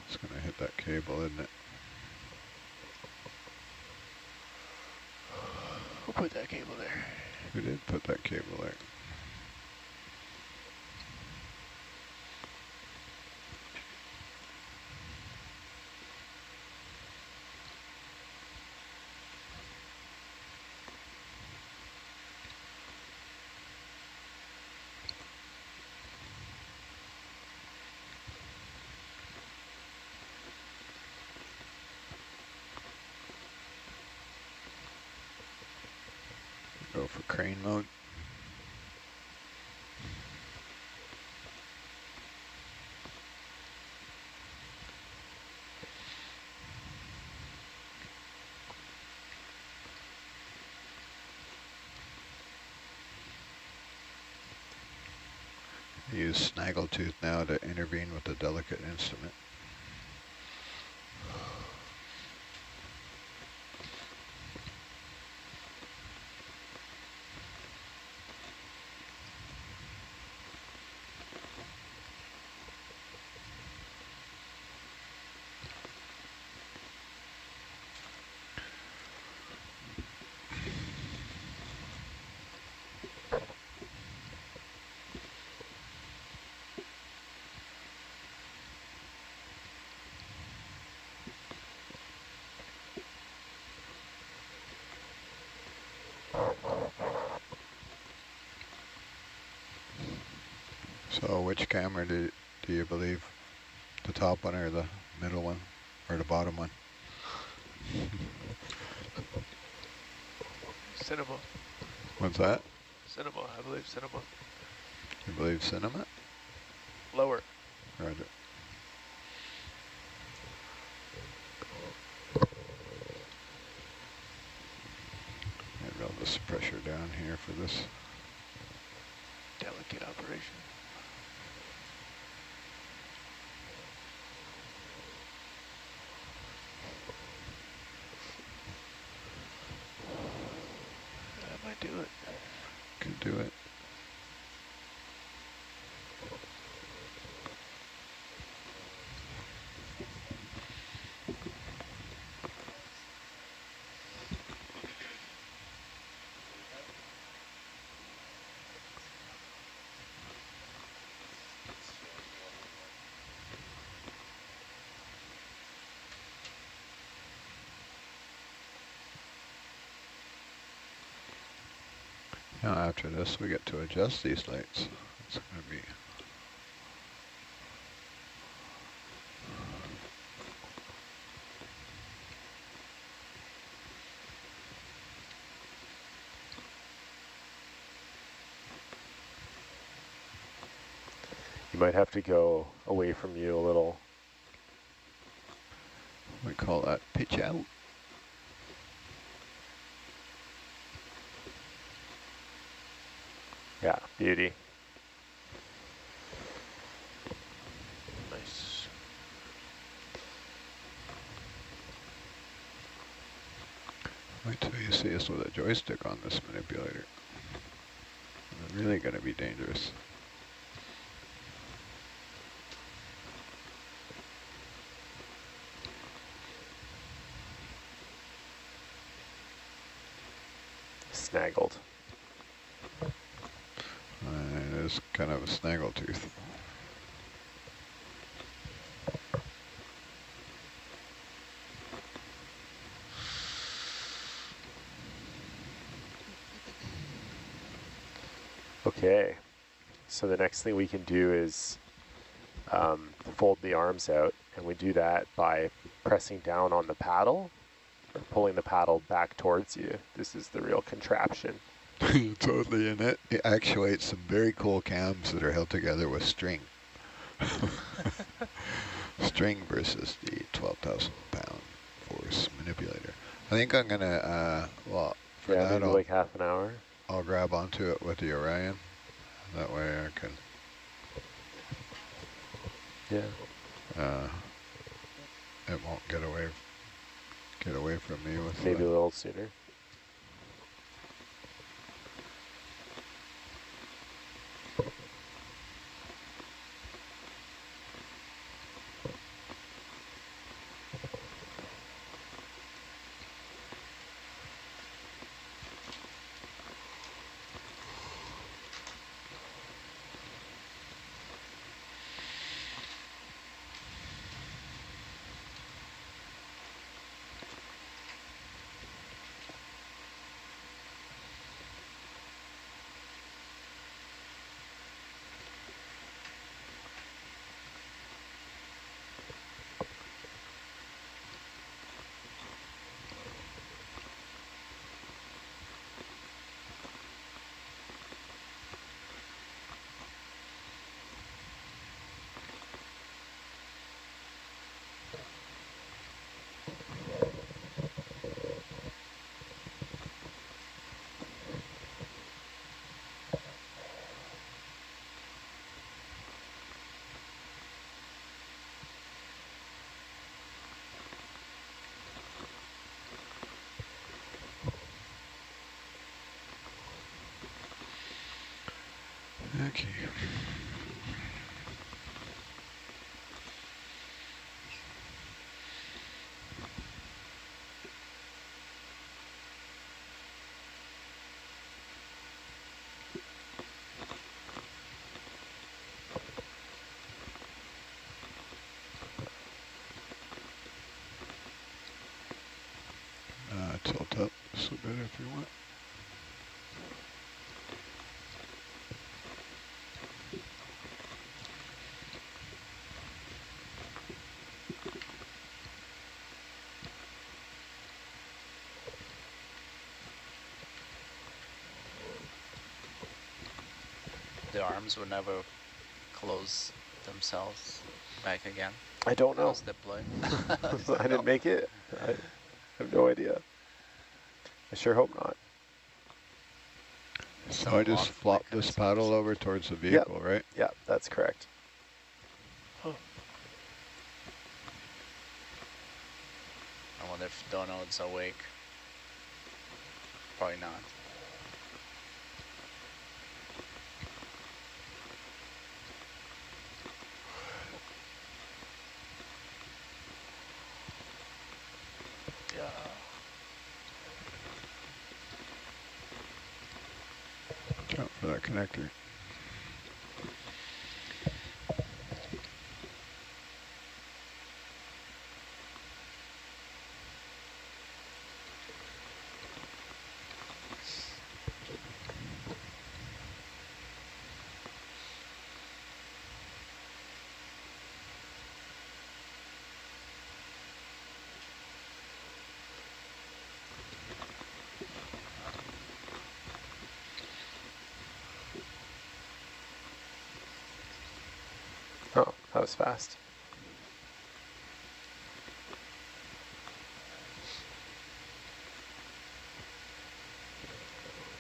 it's gonna hit that cable, isn't it? We'll put that cable there. We did put that cable there. crane mode. Use snaggletooth now to intervene with the delicate instrument. So which camera do you believe? The top one or the middle one or the bottom one? Cinema. What's that? Cinema, I believe cinema. You believe cinema? Lower. Roger. Maybe I'll just pressure down here for this. Delicate operation. That might do it. Could do it. Now after this, we get to adjust these lights. It's going to be You might have to go away from you a little. we call that pitch out. Yeah, beauty. Nice. Wait till you see us with a joystick on this manipulator. It's really going to be dangerous. Snaggled. It is kind of a snaggletooth. Okay, so the next thing we can do is fold the arms out, and we do that by pressing down on the paddle or pulling the paddle back towards you. This is the real contraption. Totally, and it actuates some very cool cams that are held together with string. String versus the 12,000 pound force manipulator. I think I'm gonna, well, for Yeah, that maybe like half an hour. I'll grab onto it with the Orion. That way I can, Yeah, it won't get away from me with maybe a little sooner. Okay. Tilt up just a bit if you want. The arms will never close themselves back again. I don't know. Once deployed. I didn't make it. I have no idea. I sure hope not. So I just flop this paddle over towards the vehicle, right? Yeah, that's correct. Oh, I wonder if Donald's awake. Probably not. yeah. Jump for that connector. Oh, that was fast.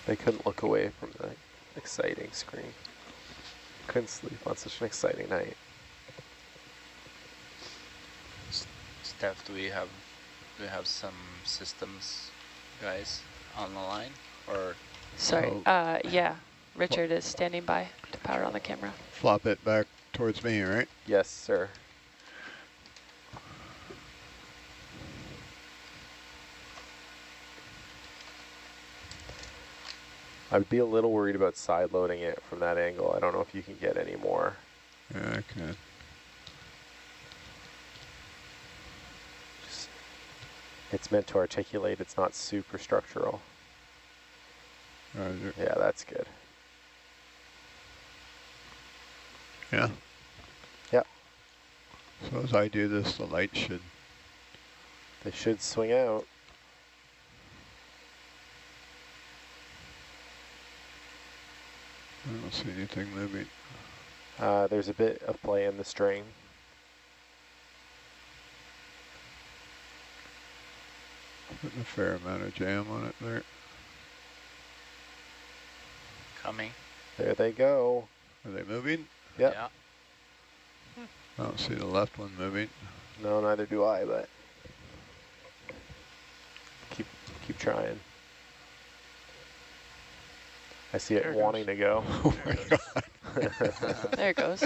They couldn't look away from the exciting screen. Couldn't sleep on such an exciting night. Steph, do we have some systems guys on the line, or Sorry. Oh. Yeah. Richard is standing by to power on the camera. Flop it back towards me, right? Yes, sir. I would be a little worried about side loading it from that angle. I don't know if you can get any more. Yeah, I can. It's meant to articulate. It's not super structural. Roger. Yeah, that's good. Yeah. Yep. So as I do this, the light should. They should swing out. I don't see anything moving. There's a bit of play in the string. Putting a fair amount of jam on it there. coming? There they go. Are they moving? Yep. Yeah. I don't see the left one moving. No, neither do I, but keep trying. I see it wanting to go. Oh my God. There it goes.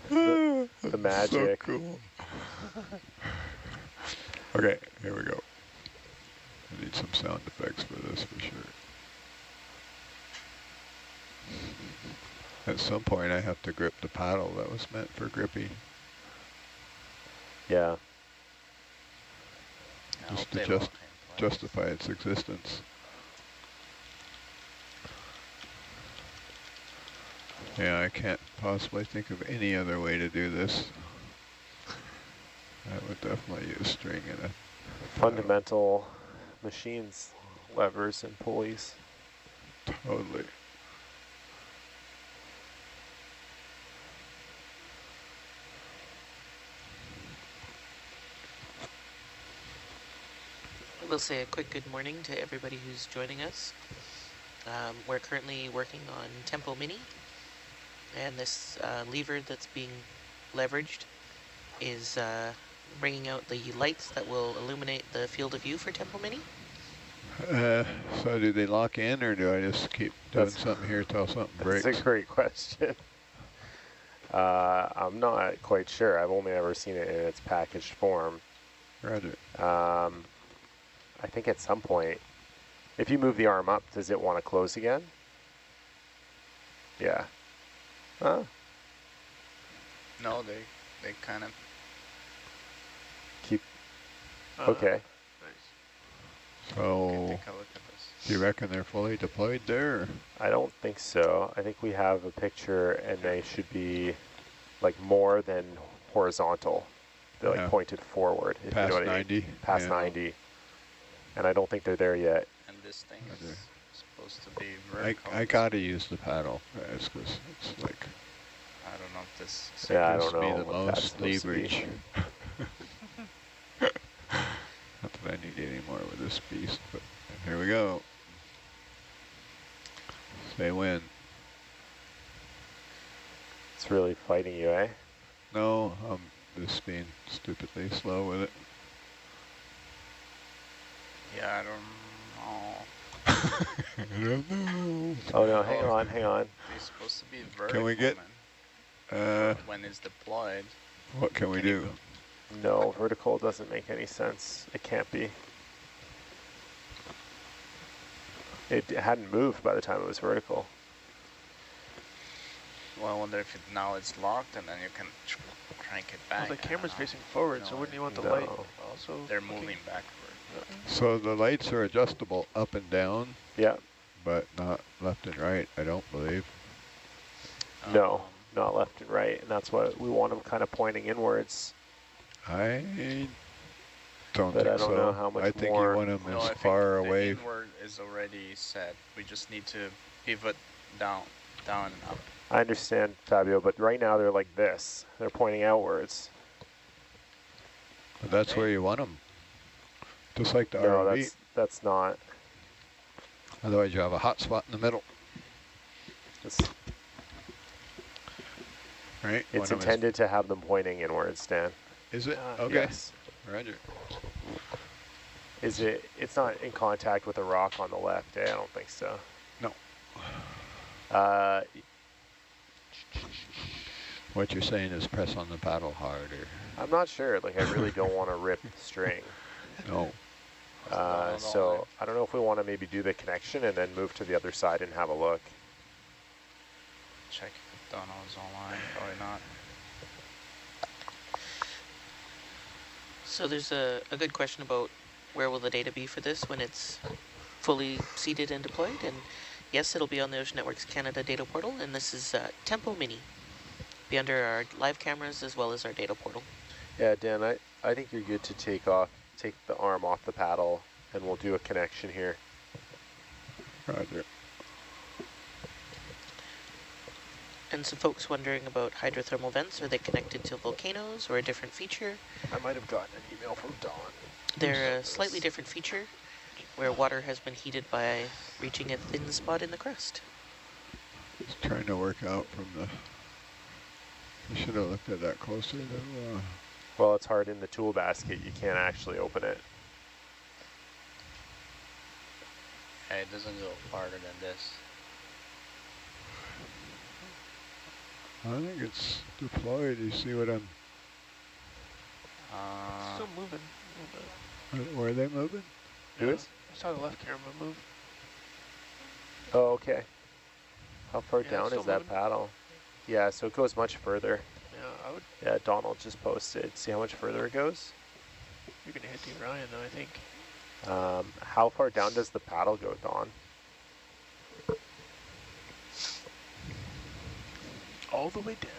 The magic. So cool. Okay, here we go. I need some sound effects for this for sure. At some point I have to grip the paddle that was meant for gripping. Yeah. I Just hope they to lock in place. justify its existence. Yeah, I can't possibly think of any other way to do this. I would definitely use string and a Fundamental machines, levers and pulleys. totally. We'll say a quick good morning to everybody who's joining us. We're currently working on Tempo Mini, and this lever that's being leveraged is bringing out the lights that will illuminate the field of view for Tempo Mini. So do they lock in, or do I just keep doing That's- something here till something That's breaks? a great question. I'm not quite sure. I've only ever seen it in its packaged form. Roger. I think at some point, if you move the arm up, does it want to close again? Yeah. Huh? No, they kind of. Keep. Uh, Okay. Nice. So Take a look at this. do you reckon they're fully deployed there? I don't think so. I think we have a picture, and they should be like more than horizontal. They're Yeah. like pointed forward, if Past you know what 90? I mean. Past Yeah. 90. And I don't think they're there yet. And this thing Roger. is supposed to be vertical. I gotta use the paddle, guys, because it's like I don't know if this. Yeah, I gives don't me know the what that's most supposed to be. leverage. Not that I need any more with this piece, but here we go. Say when. It's really fighting you, eh? No, I'm just being stupidly slow with it. Yeah, I don't know. I don't know. Oh no, hang on. They're supposed to be vertical. Can we get, man. When it's deployed? what can we Can you do? No, vertical doesn't make any sense. It can't be. It hadn't moved by the time it was vertical. Well, I wonder if now it's locked and then you can crank it back. Well, the I camera's don't know. facing forward, so No, wouldn't you want the No. light also? They're looking- moving backward. So the lights are adjustable up and down, Yeah. but not left and right, I don't believe. No, Um, not left and right. And that's what we want them kind of pointing inwards. I don't But think I don't so. know how much I think more- you want them No, I as think far the away. inward is already set. We just need to pivot down and up. I understand, Fabio, but right now they're like this. They're pointing outwards. But that's where you want them. Just like the No, ROV. that's not. Otherwise you have a hot spot in the middle, It's, right? it's One of 'em intended to have them pointing inwards, Dan. Is it? Ah, Okay. Yes. Roger. Is it? It's not in contact with a rock on the left, eh? I don't think so. No. What you're saying is press on the paddle harder. I'm not sure. Like, I really don't want to rip the string. No. So I don't know if we want to maybe do the connection and then move to the other side and have a look. Check if Donald's online. Probably not. So there's a good question about where will the data be for this when it's fully seeded and deployed. And yes, it'll be on the Ocean Networks Canada data portal. And this is Tempo Mini. Be under our live cameras as well as our data portal. Yeah, Dan, I think you're good to take the arm off the paddle, and we'll do a connection here. Roger. And some folks wondering about hydrothermal vents. Are they connected to volcanoes or a different feature? I might have gotten an email from Dawn. They're a slightly different feature where water has been heated by reaching a thin spot in the crust. Just trying to work out from the... I should have looked at that closer though. Well, it's hard in the tool basket. You can't actually open it. Hey, it doesn't go farther than this. I think it's deployed. You see what I'm... Still moving a little bit. Where are they moving? Who is? I saw the left camera move. Oh, okay. How far Yeah, it's down still is that moving. paddle? Yeah, so it goes much further. Yeah, I would. Yeah, Donald just posted. See how much further it goes? You're gonna hit the Orion though, I think. How far down does the paddle go, Don? All the way down.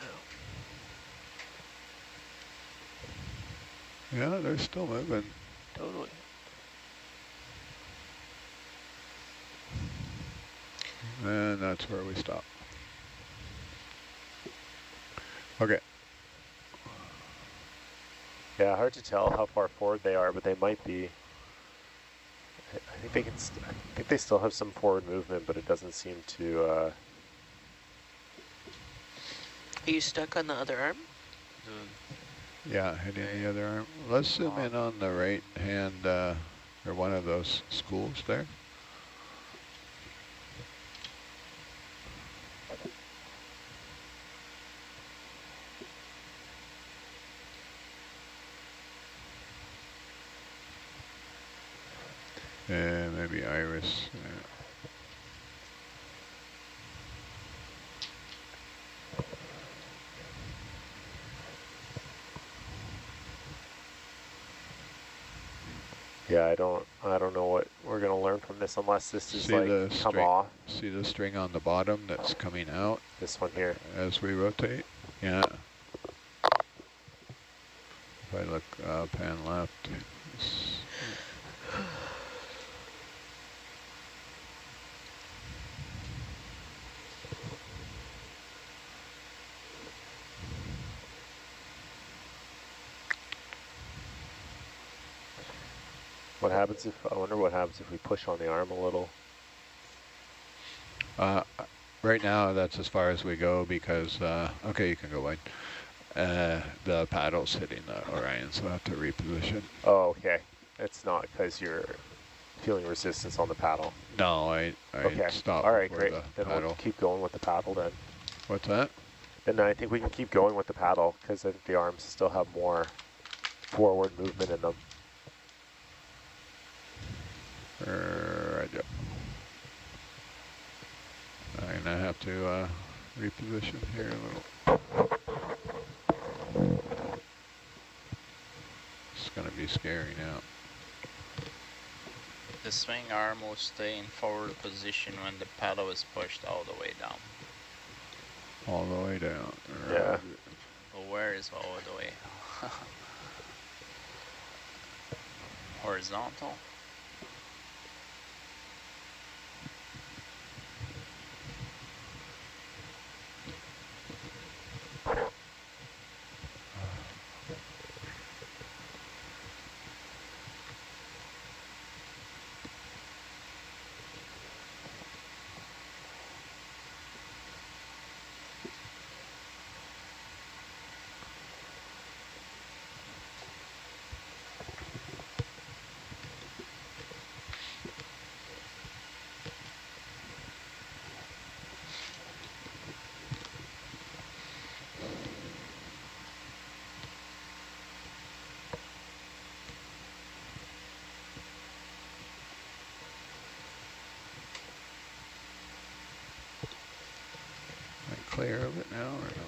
Yeah, they're still moving. Totally. And that's where we stop. Okay. Yeah, hard to tell how far forward they are, but they might be. I think they can. I think they still have some forward movement, but it doesn't seem to. Are you stuck on the other arm? Yeah, hitting the other arm. Let's zoom in on the right hand or one of those spools there. And maybe iris. Yeah, I don't know what we're gonna learn from this unless this is See like the come string? off. See the string on the bottom that's coming out This one here. as we rotate? Yeah. If I look pan left. What happens if, I wonder what happens if we push on the arm a little. Right now, that's as far as we go because, okay, you can go wide. The paddle's hitting the Orion, so I have to reposition. Oh, okay. It's not because you're feeling resistance on the paddle. No, I Okay. stopped All right, before great. the Then paddle. we'll keep going with the paddle then. What's that? Then I think we can keep going with the paddle because I think the arms still have more forward movement in them. Roger. I'm gonna have to reposition here a little. It's gonna be scary now. The swing arm will stay in forward position when the paddle is pushed all the way down. All the way down. Yeah. But where is all the way? Horizontal? Am I clear of it now or no?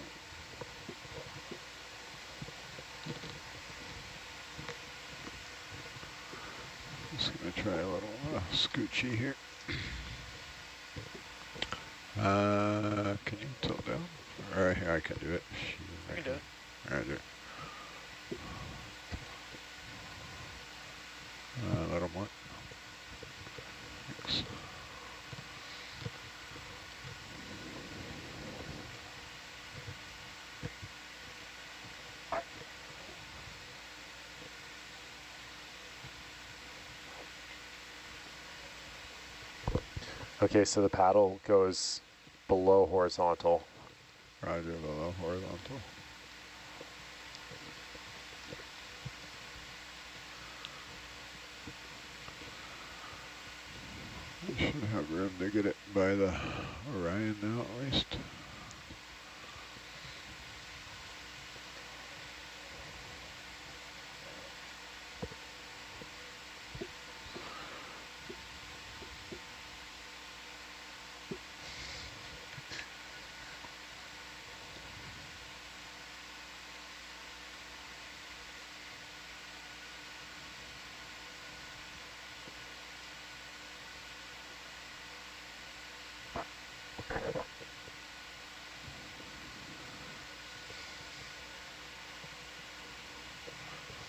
Just gonna try a little scoochy here. Can you tilt down? All right, here I can do it. I can do it. Roger. A little more. Thanks. Okay, so the paddle goes below horizontal. Roger, below horizontal. I should have room to get it by the Orion now at least.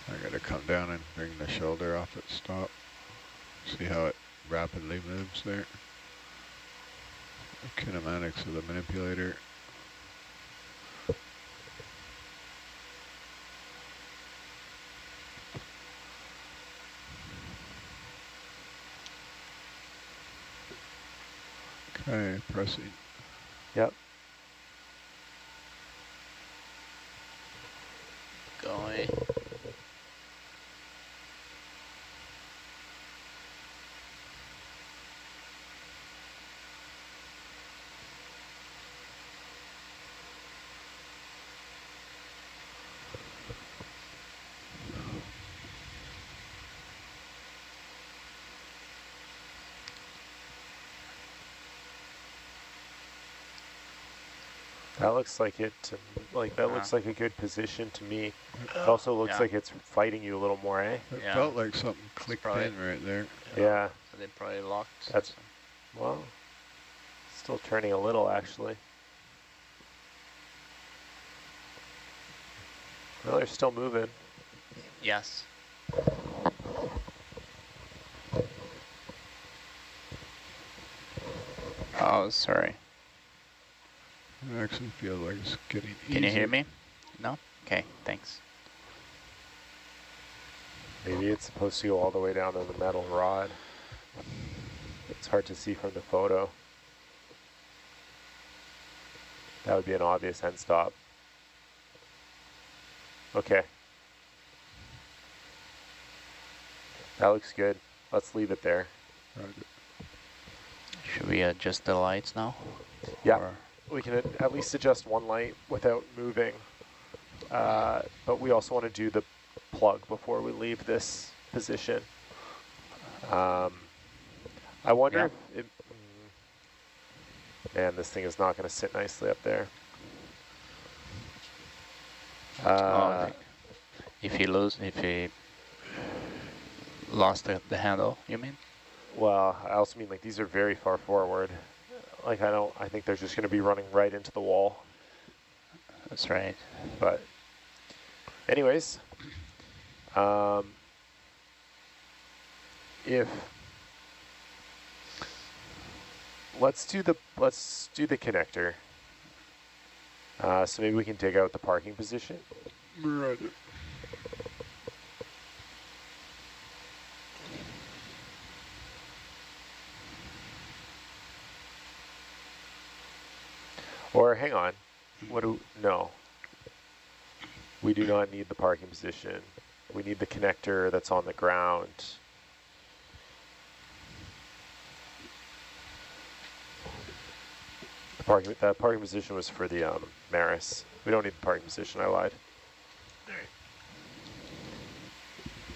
I gotta come down and bring the shoulder off at stop. See how it rapidly moves there. The kinematics of the manipulator. Okay, pressing. Yep. Going. That looks like it, that looks like a good position to me. It also looks like it's fighting you a little more, eh? It felt like something clicked in right there. Yeah. So they probably locked. That's, well, still turning a little actually. Well, they're still moving. Yes. Oh, sorry. I actually feel like it's getting easier. Can you hear me? No? Okay, thanks. Maybe it's supposed to go all the way down to the metal rod. It's hard to see from the photo. That would be an obvious end stop. Okay. That looks good. Let's leave it there. Should we adjust the lights now? Yeah, Or we can at least adjust one light without moving. But we also want to do the plug before we leave this position. I wonder if it, man, this thing is not going to sit nicely up there. if he lost the handle, you mean? Well, I also mean like these are very far forward. Like I think they're just going to be running right into the wall. That's right. But anyways, if let's do the connector. So maybe we can dig out the parking position. Right. Or hang on, no. We do not need the parking position. We need the connector that's on the ground. The parking position was for the Maris. We don't need the parking position, I lied.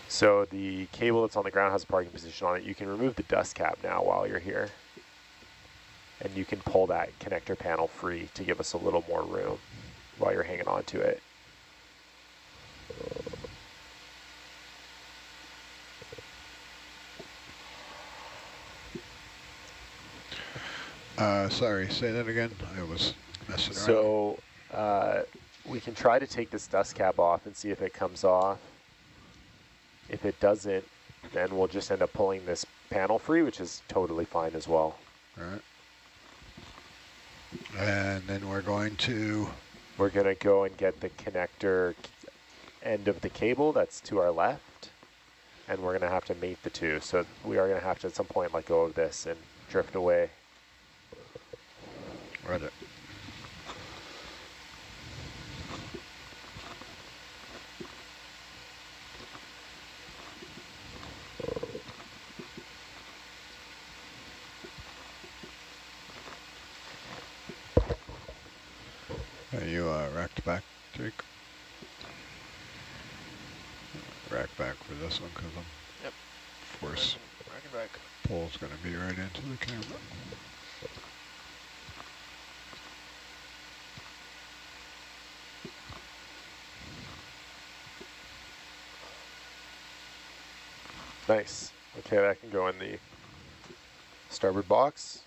So the cable that's on the ground has a parking position on it. You can remove the dust cap now while you're here. And you can pull that connector panel free to give us a little more room while you're hanging on to it. Sorry, say that again. I was messing around. So we can try to take this dust cap off and see if it comes off. If it doesn't, then we'll just end up pulling this panel free, which is totally fine as well. All right. And then we're going to go and get the connector end of the cable that's to our left, and we're going to have to mate the two. So we are going to have to at some point let go of this and drift away. Right. Are you racked back, Jake? Rack back for this one because Yep. force Racking back. pole's going to be right into the camera. Nice. Okay, that can go in the starboard box.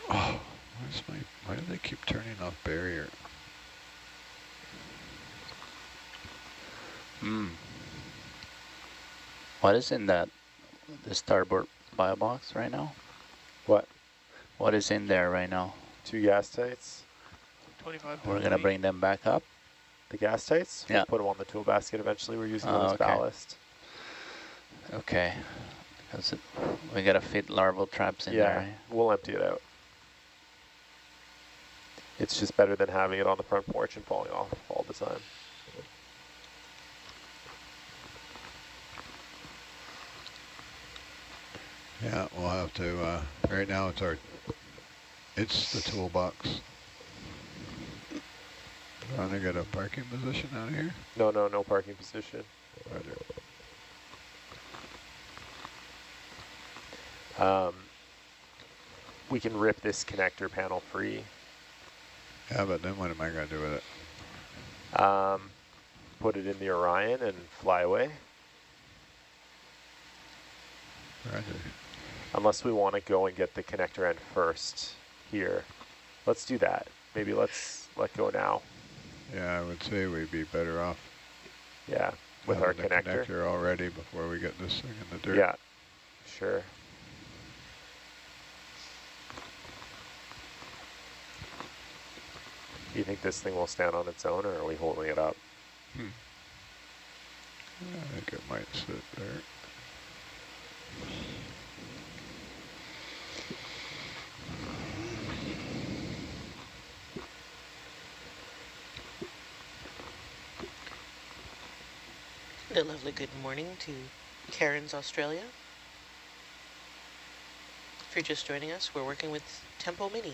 Oh, why do they keep turning off barrier? What is in the starboard bio box right now? What? What is in there right now? 2 gas tights. 25. We're gonna bring them back up. The gas tights? Yeah. We'll put them on the tool basket eventually. We're using them as okay. ballast. Okay. Because we gotta fit larval traps in there, right? We'll empty it out. It's just better than having it on the front porch and falling off all the time. Yeah, we'll have to, right now it's the toolbox. On want to get a parking position out of here? No parking position. Roger. We can rip this connector panel free. Yeah, but then what am I going to do with it? Put it in the Orion and fly away. Roger. Unless we want to go and get the connector end first here. Let's do that. Maybe let's let go now. Yeah, I would say we'd be better off Yeah, with our having the connector. connector already before we get this thing in the dirt. Yeah, sure. Do you think this thing will stand on its own, or are we holding it up? I think it might sit there. A lovely good morning to Cairns, Australia. If you're just joining us, we're working with Tempo Mini.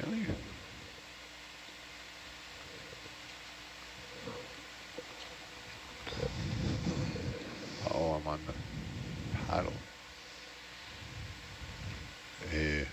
Really? Oh, I'm on the paddle. Hey.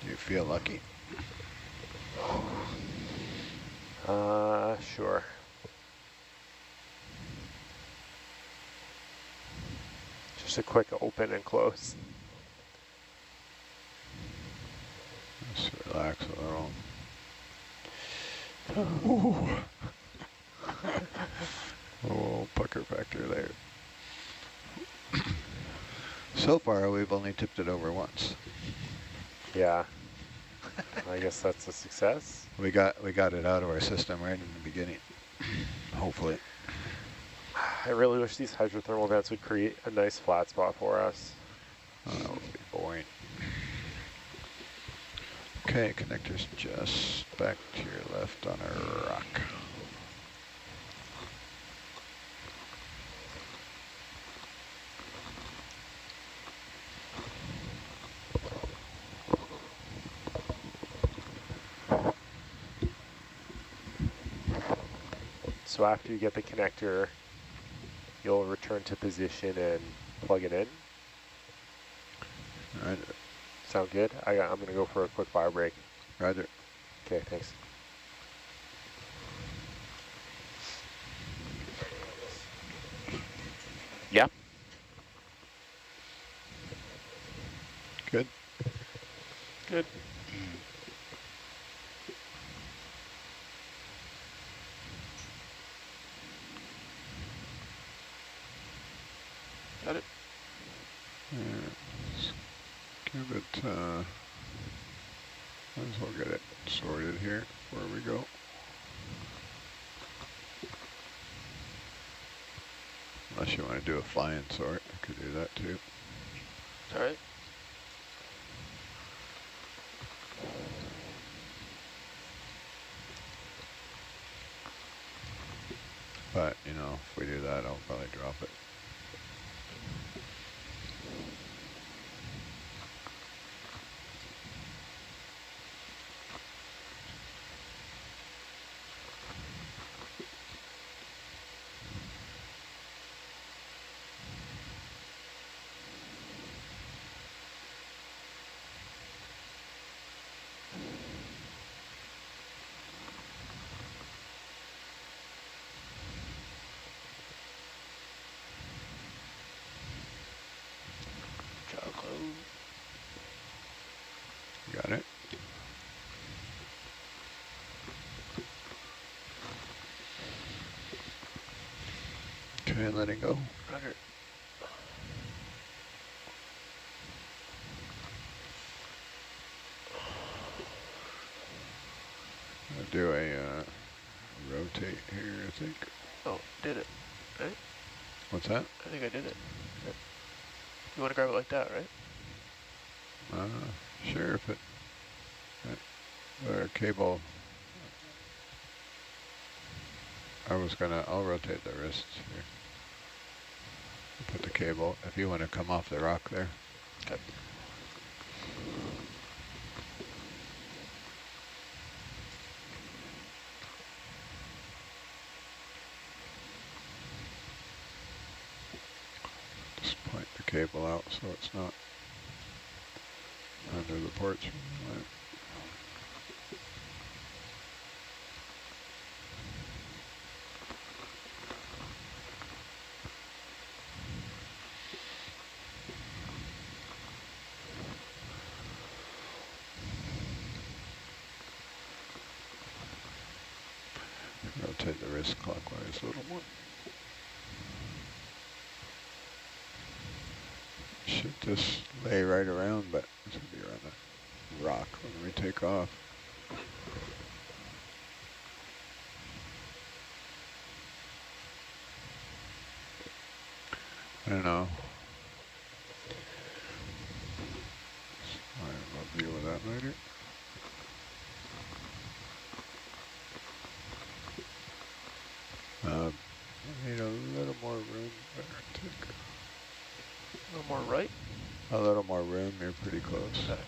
You feel lucky? Sure. Just a quick open and close. Just relax a little. Ooh. Oh, pucker factor there. So far, we've only tipped it over once. Yeah. I guess that's a success. We got it out of our system right in the beginning. Hopefully. I really wish these hydrothermal vents would create a nice flat spot for us. Oh, that would be boring. Okay, connector's just back to your left on a rock. So after you get the connector, you'll return to position and plug it in. All right, Sound good? I'm going to go for a quick bio break. Roger. Okay, thanks. Yeah. Good. Good. Got it. Yeah, let's give it, might as well get it sorted here before we go. Unless you want to do a fly and sort, I could do that too. All right. But, you know, if we do that, I'll probably drop it. Chocolate. Got it? Okay, let it go. Roger. I'll do a rotate here, I think. Oh, did it. Right? What's that? I think I did it. Yep. You want to grab it like that, right? Sure, if it, the cable, I'll rotate the wrists here. Put the cable, if you want to come off the rock there. Okay. Just point the cable out so it's not under the porch. Rotate the wrist clockwise a little more. Should just lay right around, but it's going to be around the rock when we take off. I don't know. I'll deal with that later. I need a little more room. Better take A little more right. a little more room. You're pretty close. Okay.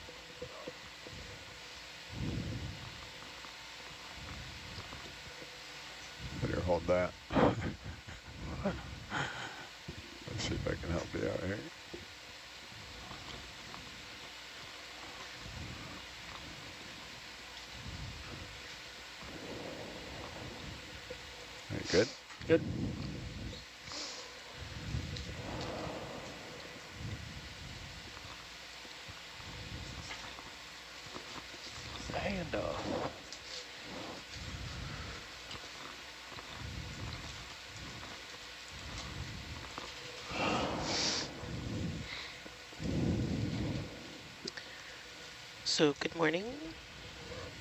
Better hold that. Let's see if I can help you out here. Are you good? Good. Handoff. So, good morning.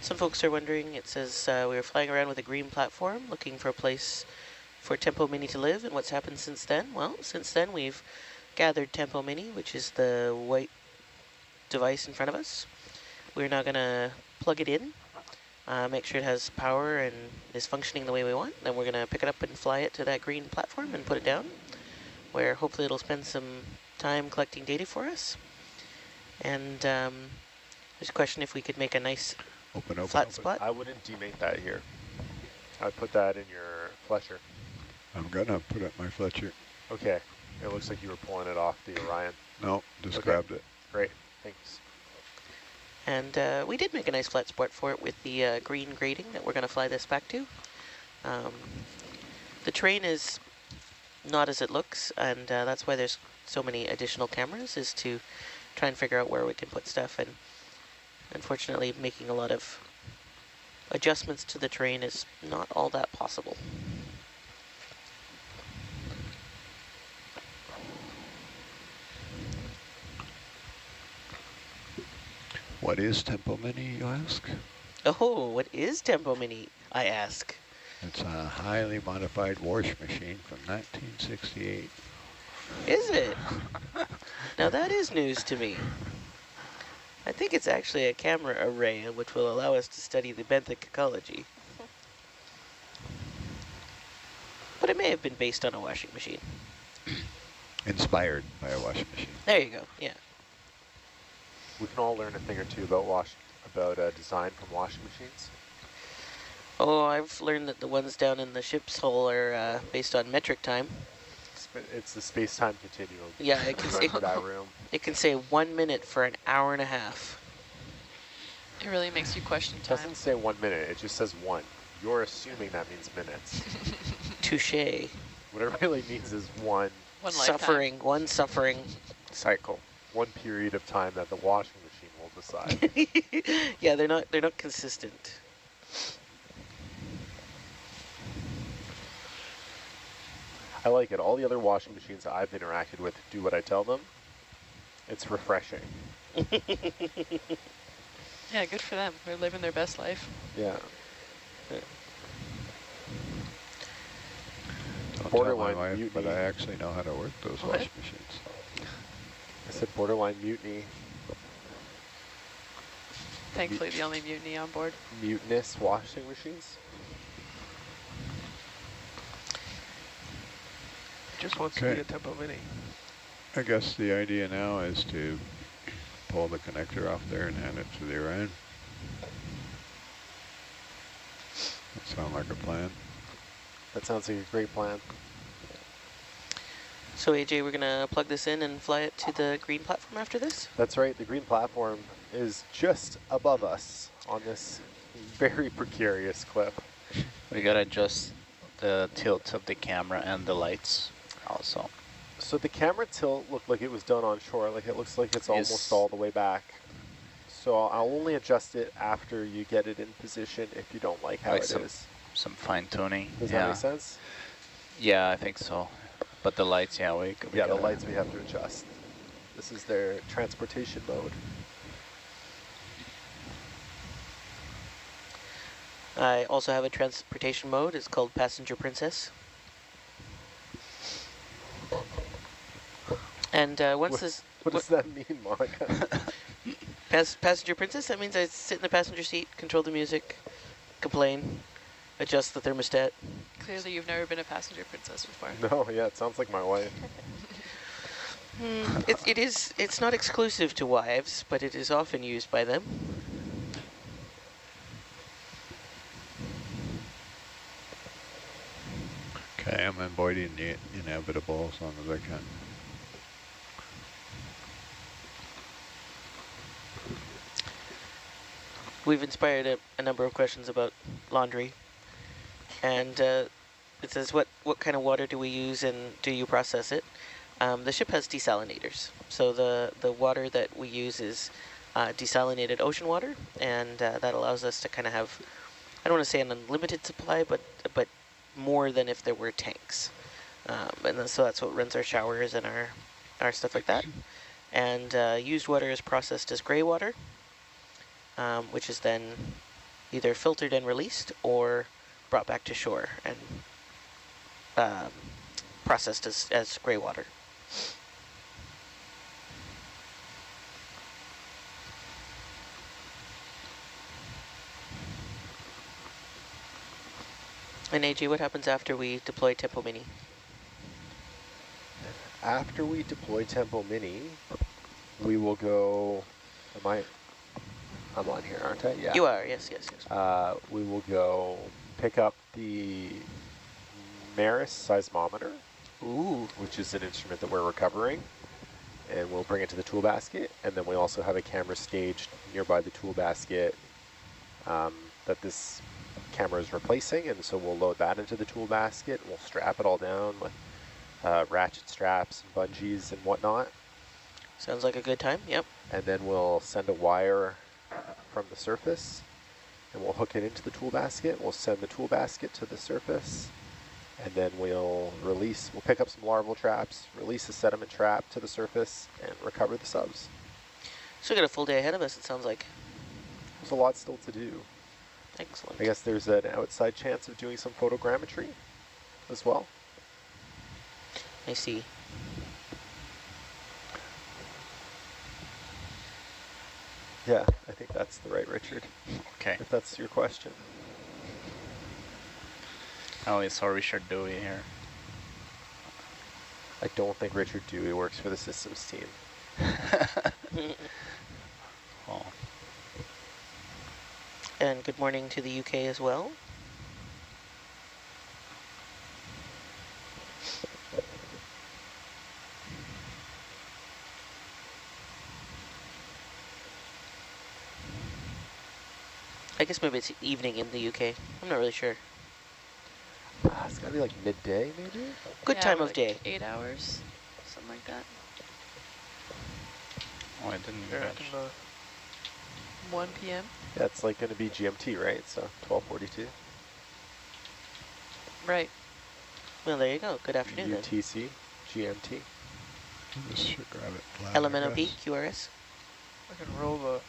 Some folks are wondering, it says we were flying around with a green platform looking for a place for Tempo Mini to live, and what's happened since then? Well, since then we've gathered Tempo Mini, which is the white device in front of us. We're now going to plug it in, make sure it has power and is functioning the way we want. Then we're going to pick it up and fly it to that green platform and put it down, where hopefully it'll spend some time collecting data for us. And there's a question if we could make a nice flat spot. I wouldn't demate that here. I would put that in your Fletcher. I'm gonna put it in my Fletcher. Okay. It looks like you were pulling it off the Orion. No, just Okay. grabbed it. Great. Thanks. And we did make a nice flat spot for it with the green grating that we're going to fly this back to. The terrain is not as it looks, and that's why there's so many additional cameras, is to try and figure out where we can put stuff. And unfortunately, making a lot of adjustments to the terrain is not all that possible. What is Tempo Mini, you ask? Oh, what is Tempo Mini, I ask? It's a highly modified wash machine from 1968. Is it? Now that is news to me. I think it's actually a camera array which will allow us to study the benthic ecology. but it may have been based on a washing machine. Inspired by a washing machine. There you go. Yeah. We can all learn a thing or two about design from washing machines. Oh, I've learned that the ones down in the ship's hull are based on metric time. It's the space-time continuum. Yeah, it can Designed for that room. It can say 1 minute for an hour and a half. It really makes you question It time. doesn't say 1 minute, it just says 1. You're assuming that means minutes. Touche. What it really means is one One suffering cycle, one period of time that the washing machine will decide. Yeah, they're not consistent. I like it. All the other washing machines I've interacted with do what I tell them. It's refreshing. Yeah, good for them. They're living their best life. Yeah. Don't Borderline tell my wife, mutiny. but I actually know how to work those What? washing machines. I said borderline mutiny. Thankfully, the only mutiny on board. Mutinous washing machines. Just wants to Okay. be a Tempo Mini. I guess the idea now is to pull the connector off there and hand it to the Orion. That sound like a plan? That sounds like a great plan. So AJ, we're gonna plug this in and fly it to the green platform after this? That's right. The green platform is just above us on this very precarious cliff. We gotta adjust the tilt of the camera and the lights also. So the camera tilt looked like it was done on shore. Like it looks like it's almost Yes. all the way back. So I'll only adjust it after you get it in position if you don't like how Like it some- is. Some fine tuning. Does that make sense? Yeah, I think so. But the lights, yeah, we Yeah, the gotta- lights we have to adjust. This is their transportation mode. I also have a transportation mode. It's called Passenger Princess. And once this... What does that mean, Monica? Passenger Princess, that means I sit in the passenger seat, control the music, complain, adjust the thermostat. Clearly, you've never been a passenger princess before. No, yeah, it sounds like my wife. It's not exclusive to wives, but it is often used by them. Okay, I'm avoiding the inevitable as long as I can. We've inspired a number of questions about laundry. And it says, what kind of water do we use and do you process it? The ship has desalinators. So the water that we use is desalinated ocean water, and that allows us to kind of have, I don't want to say an unlimited supply, but more than if there were tanks. So that's what runs our showers and our stuff like that. And used water is processed as gray water, which is then either filtered and released or brought back to shore and processed as gray water. And AJ, what happens after we deploy Tempo Mini? After we deploy Tempo Mini, we will go... I'm on here, aren't I? Yeah. You are, yes. We will go pick up the Maris seismometer, Ooh. which is an instrument that we're recovering, and we'll bring it to the tool basket. And then we also have a camera staged nearby the tool basket that this camera is replacing, and so we'll load that into the tool basket. We'll strap it all down with ratchet straps and bungees and whatnot. Sounds like a good time, yep. And then we'll send a wire from the surface, and we'll hook it into the tool basket. We'll send the tool basket to the surface, and then we'll pick up some larval traps, release a sediment trap to the surface, and recover the subs. So we got a full day ahead of us, it sounds like. There's a lot still to do. Excellent. I guess there's an outside chance of doing some photogrammetry as well. I see. Yeah, I think that's the right Richard, Okay. if that's your question. Oh, we saw Richard Dewey here. I don't think Richard Dewey works for the systems team. Oh, And good morning to the UK as well. I guess maybe it's evening in the UK. I'm not really sure. It's gotta be like midday, maybe? Good Yeah, time we're of like day. 8 hours, something like that. oh, I didn't Here, I catch. can, 1 p.m. Yeah, it's like gonna be GMT, right? So 12:42. Right. Well, there you go. Good afternoon then. UTC, GMT. This should grab it flat, I LMNOP, guess. QRS. I can roll the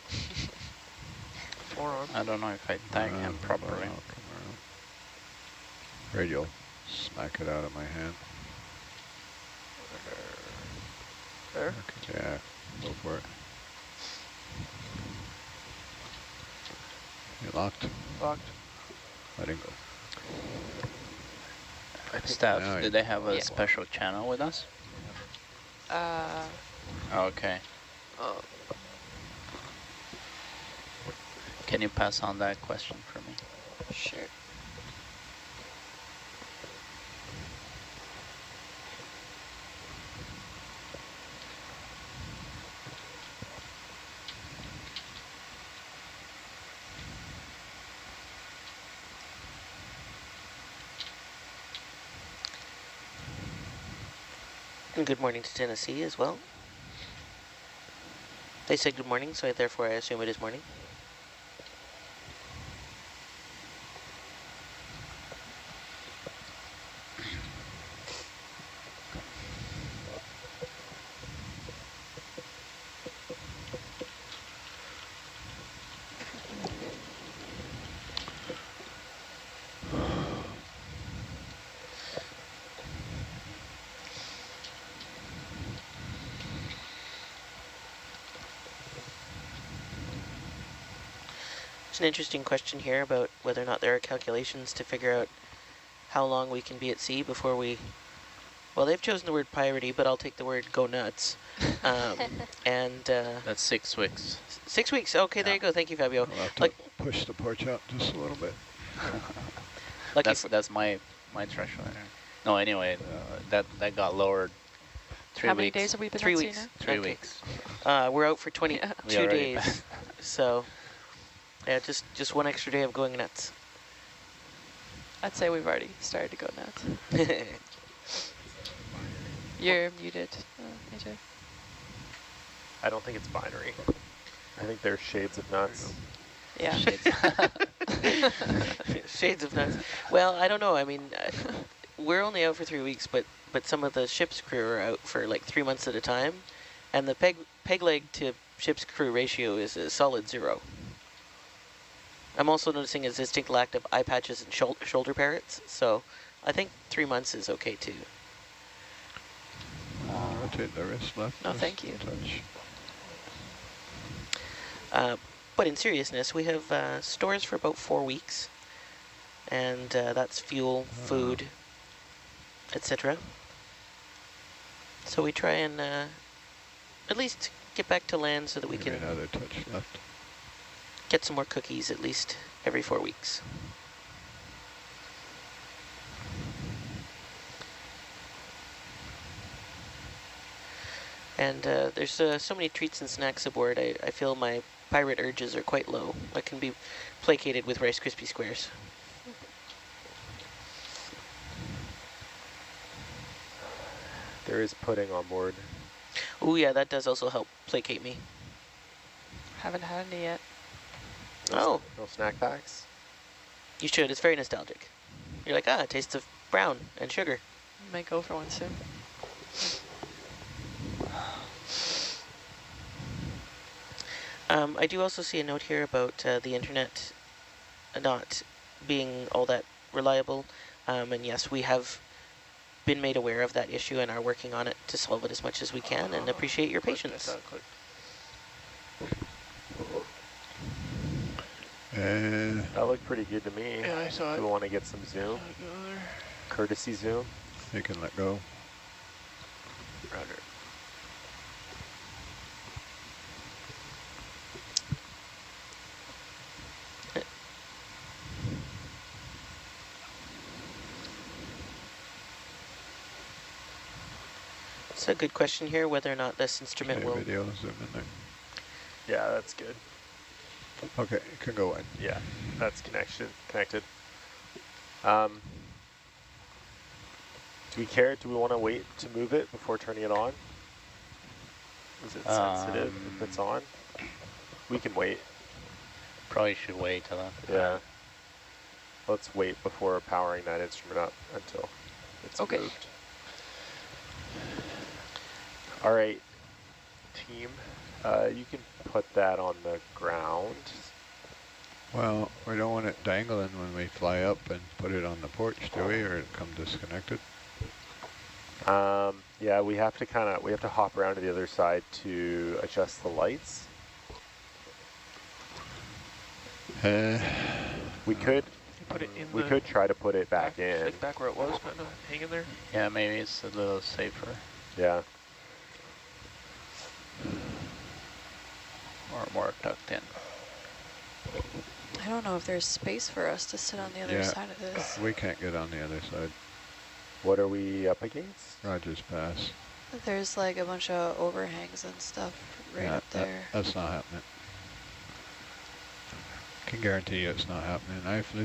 forearm. I don't know if I tag him Around, properly. Come around. Radial, smack it out of my hand. There. Okay, yeah, go for it. You locked? Locked. Letting go. Staff, now did they have a Yeah. special channel with us? Okay. Oh, Can you pass on that question for me? sure. And good morning to Tennessee as well. They said good morning, so therefore I assume it is morning. There's an interesting question here about whether or not there are calculations to figure out how long we can be at sea before we... Well, they've chosen the word priority, but I'll take the word go nuts. And That's 6 weeks. 6 weeks. Okay, there Yeah. you go. Thank you, Fabio. I'll have to Like, push the porch out just a little bit. lucky That's my threshold. No, anyway, that got lowered. 3 How many weeks. days have we been 3 at sea weeks. now? 3 Okay. weeks. We're out for 22 Yeah. We already days. So, yeah, just one extra day of going nuts. I'd say we've already started to go nuts. You're muted, AJ. I don't think it's binary. I think there's shades of nuts. Yeah. Shades of nuts. Well, I don't know. I mean, we're only out for 3 weeks, but some of the ship's crew are out for like 3 months at a time, and the peg leg to ship's crew ratio is a solid 0. I'm also noticing a distinct lack of eye patches and shoulder parrots, so I think 3 months is okay too. Rotate the wrist left. No, just thank you. a touch. But in seriousness, we have stores for about 4 weeks, and that's fuel, food, etc. So we try and at least get back to land so that we Maybe can another touch left. get some more cookies at least every 4 weeks. And there's so many treats and snacks aboard, I feel my pirate urges are quite low. I can be placated with Rice Krispie squares. There is pudding on board. Oh yeah, that does also help placate me. Haven't had any yet. Oh, No snack packs? you should. It's very nostalgic. You're like, it tastes of brown and sugar. Might go for one soon. I do also see a note here about the internet not being all that reliable. And yes, we have been made aware of that issue and are working on it to solve it as much as we can, and appreciate your Click patience. this out, click. That looked pretty good to me. Yeah, I saw Do it. we want to get some zoom? Go there. Courtesy zoom? You can let go. Roger. It's a good question here, whether or not this instrument Okay, will... video, zoom in there. Yeah, that's good. Okay, you can go in. Yeah, that's connected. Do we care? Do we want to wait to move it before turning it on? Is it sensitive if it's on? We can wait. Probably should wait till then. Yeah. Let's wait before powering that instrument up until it's Okay. moved. All right, team, you can put that on the ground. Well, we don't want it dangling when we fly up and put it on the porch, do we? Or it'll come disconnected? Yeah, we have to hop around to the other side to adjust the lights. We could Put it in we the could try to put it back in. like back where it was, kind of hanging there. Yeah, maybe it's a little safer Yeah. or more tucked in. I don't know if there's space for us to sit on the other Yeah. side of this. We can't get on the other side. What are we up against? Rogers Pass. There's like a bunch of overhangs and stuff right Yeah, up there. That's not happening. Can guarantee you it's not happening. I flew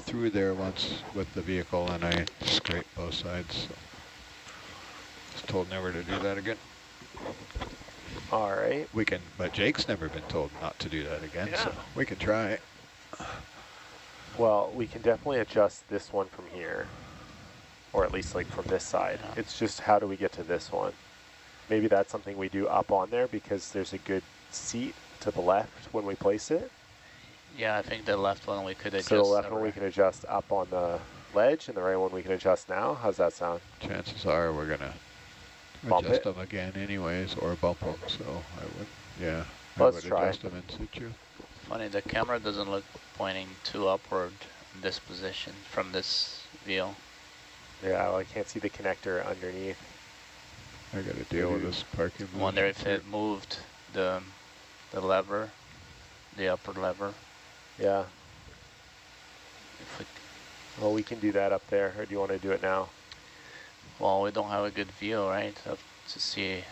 through there once with the vehicle and I scraped both sides. So. Was told never to do that again. All right. We can, but Jake's never been told not to do that again, so Yeah. we can try. Well, we can definitely adjust this one from here, or at least like from this side. Yeah. It's just how do we get to this one? Maybe that's something we do up on there because there's a good seat to the left when we place it. Yeah, I think the left one we could adjust. So the left one over. we can adjust up on the ledge, and the right one we can adjust now. How's that sound? Chances are we're gonna Bump adjust it? them again anyways, or bump them, so I would, yeah. Let's I would try. adjust them in situ. Funny, the camera doesn't look pointing too upward in this position from this view. Yeah, well, I can't see the connector underneath. I gotta deal with this parking. I wonder if it moved the lever, the upper lever. Yeah. If it, Well, we can do that up there, or do you want to do it now? well, we don't have a good view, right, to see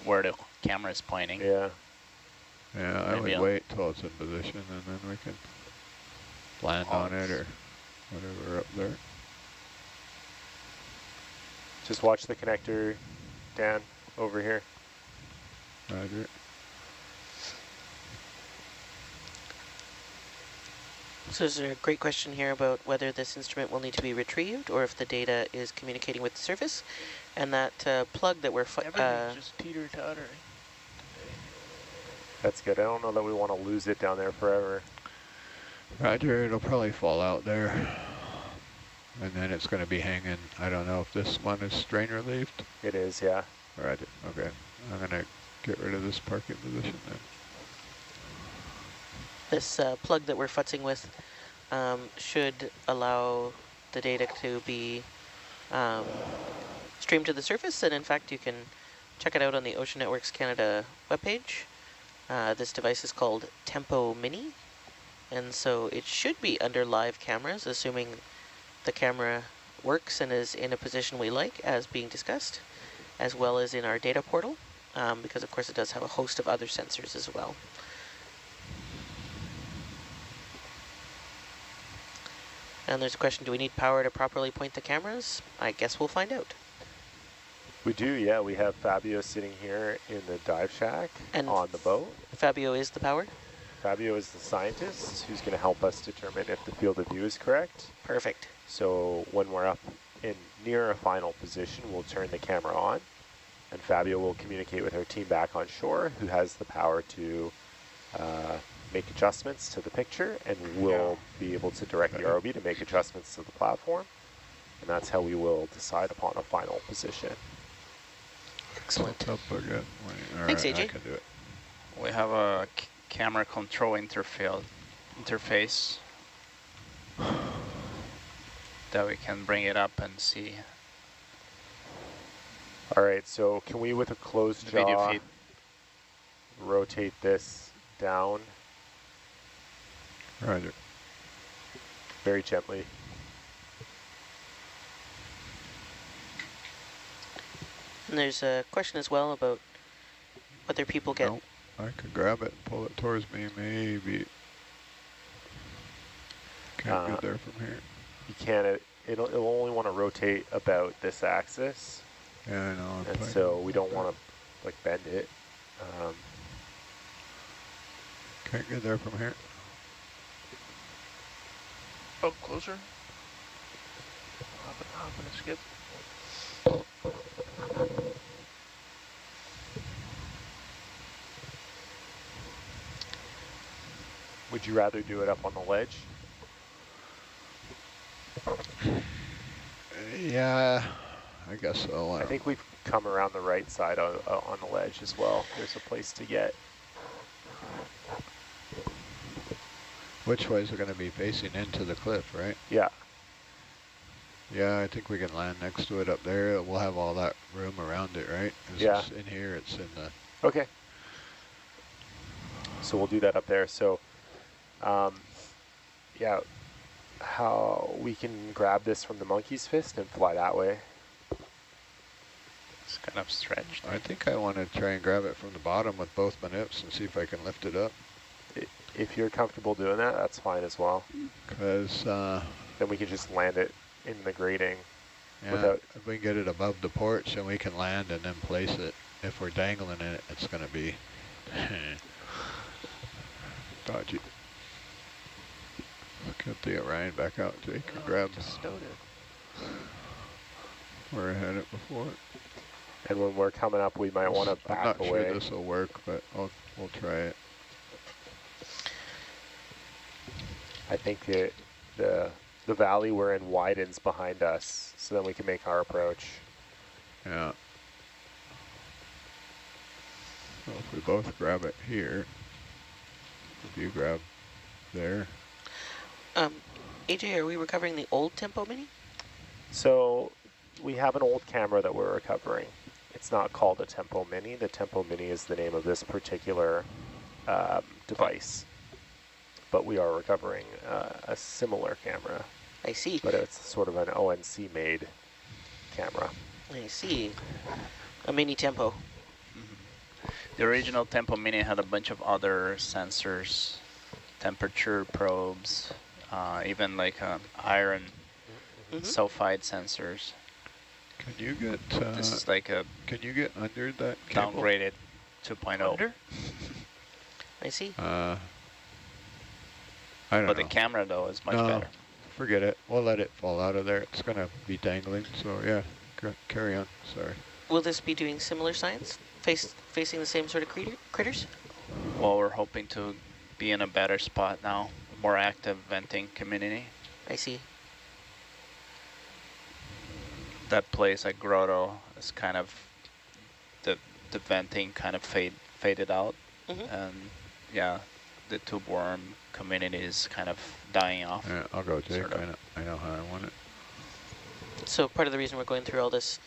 where the camera is pointing. Yeah. Yeah, I Maybe would wait till it's in position and then we can land on it or whatever up there. Just watch the connector, Dan, over here. Roger. So there's a great question here about whether this instrument will need to be retrieved or if the data is communicating with the surface. And that plug that we're... Everything's just teeter-tottering. That's good. I don't know that we want to lose it down there forever. Roger, it'll probably fall out there. And then it's gonna be hanging. I don't know if this one is strain relieved. It is, yeah. Roger, okay. I'm gonna get rid of this parking position then. This plug that we're futzing with should allow the data to be streamed to the surface, and in fact you can check it out on the Ocean Networks Canada webpage. This device is called Tempo Mini, and so it should be under live cameras, assuming the camera works and is in a position we like, as being discussed, as well as in our data portal, because of course it does have a host of other sensors as well. And there's a question, do we need power to properly point the cameras? I guess we'll find out. We do, yeah. We have Fabio sitting here in the dive shack And on the boat. Fabio is the power? Fabio is the scientist who's going to help us determine if the field of view is correct. Perfect. So when we're up in near a final position, we'll turn the camera on, and Fabio will communicate with our team back on shore, who has the power to make adjustments to the picture, and we'll be able to direct the ROV to make adjustments to the platform, and that's how we will decide upon a final position. Excellent. Up again. Thanks, Alright, I AJ. can do it. We have a camera control interface that we can bring it up and see All right, so can we, with a closed the video jaw, feed. rotate this down Roger. very gently? And there's a question as well about whether people get... Nope. I could grab it and pull it towards me, maybe. Can't get there from here. You can't, it'll only want to rotate about this axis, Yeah, I know. and so we don't want to like bend it. Can't get there from here. Oh, closer. Hop and skip. Would you rather do it up on the ledge? Yeah, I guess so. I think we've come around the right side on the ledge as well. There's a place to get. Which way is it going to be facing into the cliff, right? Yeah. Yeah, I think we can land next to it up there. We'll have all that room around it, right? 'Cause Yeah. It's in here, it's in the... Okay. So we'll do that up there. So, yeah, how we can grab this from the monkey's fist and fly that way. It's kind of stretched. I think I want to try and grab it from the bottom with both my nips and see if I can lift it up. If you're comfortable doing that, that's fine as well. Because, Then we can just land it in the grating. yeah, without- if we can get it above the porch, then we can land and then place it. If we're dangling in it, it's going to be dodgy. Get the Orion back out, Jake, and grab Just stowed it. where I had it before. And when we're coming up, we might want to I'm back not away. sure this will work, but we'll try it. I think the valley we're in widens behind us, so then we can make our approach. Yeah. So if we both grab it here, if you grab there. AJ, are we recovering the old Tempo Mini? So we have an old camera that we're recovering. It's not called a Tempo Mini. The Tempo Mini is the name of this particular device. But we are recovering a similar camera, I see. but it's sort of an ONC-made camera. I see. A Mini Tempo. The original Tempo Mini had a bunch of other sensors, temperature probes, even like iron sulfide sensors. Can you get This is like a can you get under that cable? downgraded 2.0. Under? I see. I don't But know. the camera though is much No, better. forget it. We'll let it fall out of there. It's going to be dangling. So yeah, carry on. Sorry. Will this be doing similar science? Facing the same sort of critters? Well, we're hoping to be in a better spot now, more active venting community. I see. That place at Grotto is kind of, the venting kind of faded out. And yeah, the tube worm community is kind of dying off. Yeah, I'll go, Jake. Sort of. I know how I want it. So part of the reason we're going through all this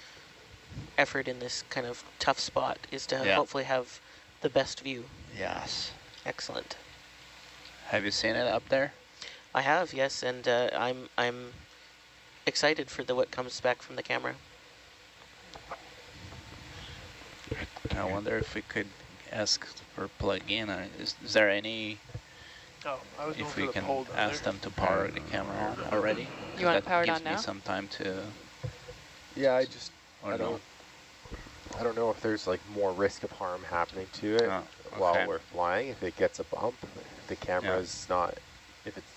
effort in this kind of tough spot is to hopefully have the best view. Yes. Excellent. Have you seen it up there? I have, yes, and I'm excited for what comes back from the camera. I wonder if we could ask for plug-in. Is there any, Oh, I was going if for we the can pole down ask there. them to power the camera already? You want it That powered gives on me now? some time to, Yeah, or I no? don't know if there's like more risk of harm happening to it Oh, while okay. we're flying. If it gets a bump, if the camera's not, if it's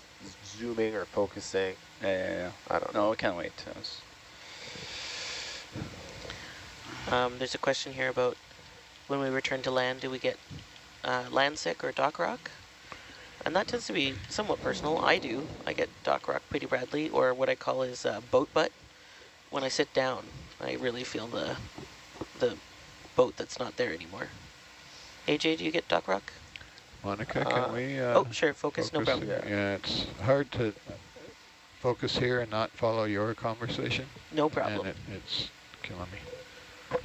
zooming or focusing, Yeah. I don't know. No, we can wait. There's a question here about when we return to land, do we get land sick or dock rock? And that tends to be somewhat personal. I do. I get dock rock pretty badly, or what I call is boat butt. When I sit down, I really feel the boat that's not there anymore. AJ, do you get dock rock? Monica, can we Oh, sure, focus, no focus problem. here? Yeah, it's hard to focus here and not follow your conversation. No problem. And it's killing me.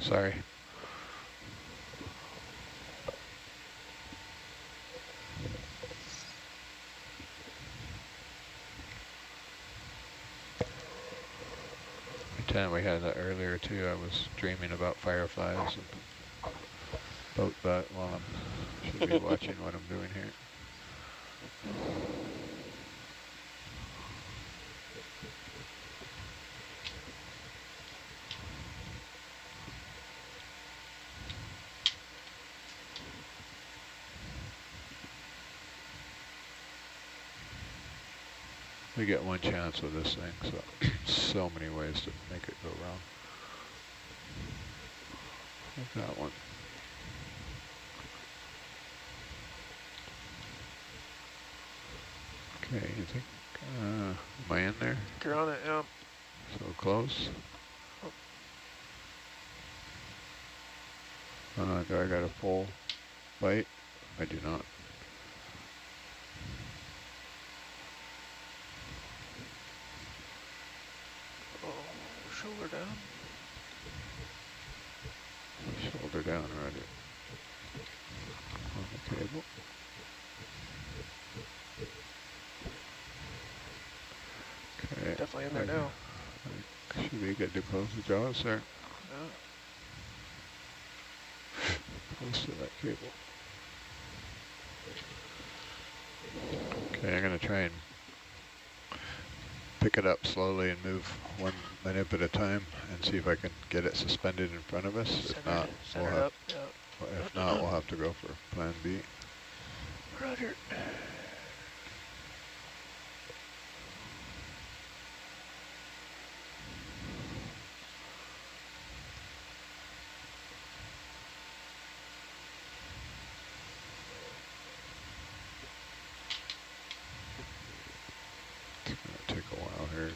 Sorry. Pretend we had that earlier too. I was dreaming about fireflies and boat that while I should be watching what I'm doing here. We get one chance with this thing, so many ways to make it go wrong. Like that one. Okay, you think, am I in there? You're on it, yeah. So close. Do I got a full bite? I do not. Oh, shoulder down. Shoulder down already. On the cable. Okay. Definitely in there now. Should we get to close the jaws there? Yeah. Close to that cable. Okay, I'm going to try and pick it up slowly and move 1 minute at a time and see if I can get it suspended in front of us. Centered up, yeah. If not, we'll have to go for plan B. Roger. It's going to take a while here.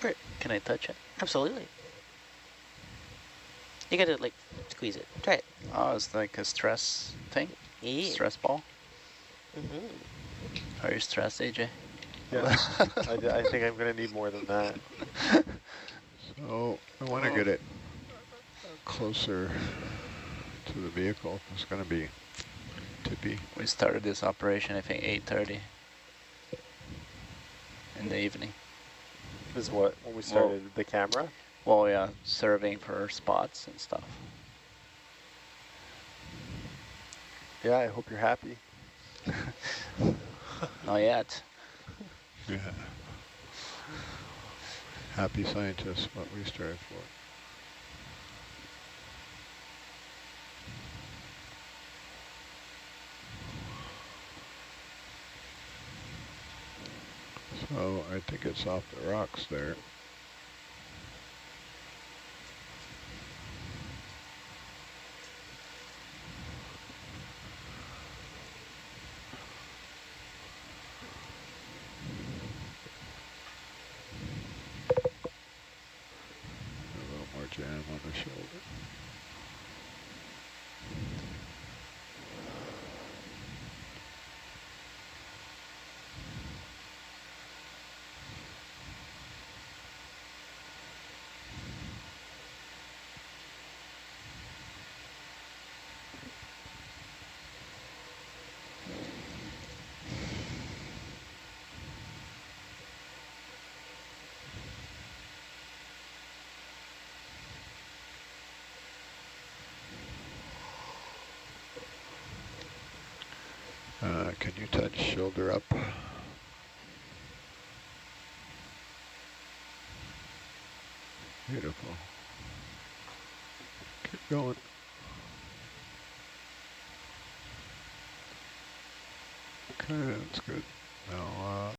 Right. Can I touch it? Absolutely. You gotta, like, squeeze it. Try it. Oh, it's like a stress thing? Yeah. Stress ball? Mm-hmm. Are you stressed, AJ? Yeah, I think I'm going to need more than that. So I want to get it closer to the vehicle. It's going to be tippy. We started this operation, I think, 8:30 in the evening. This is what, when we started the camera? Well, yeah, surveying for spots and stuff. Yeah, I hope you're happy. Not yet. Yeah. Happy scientists, what we strive for. So I think it's off the rocks there. A little more jam on can you touch shoulder up? Beautiful. Keep going. Okay, that's good. Now,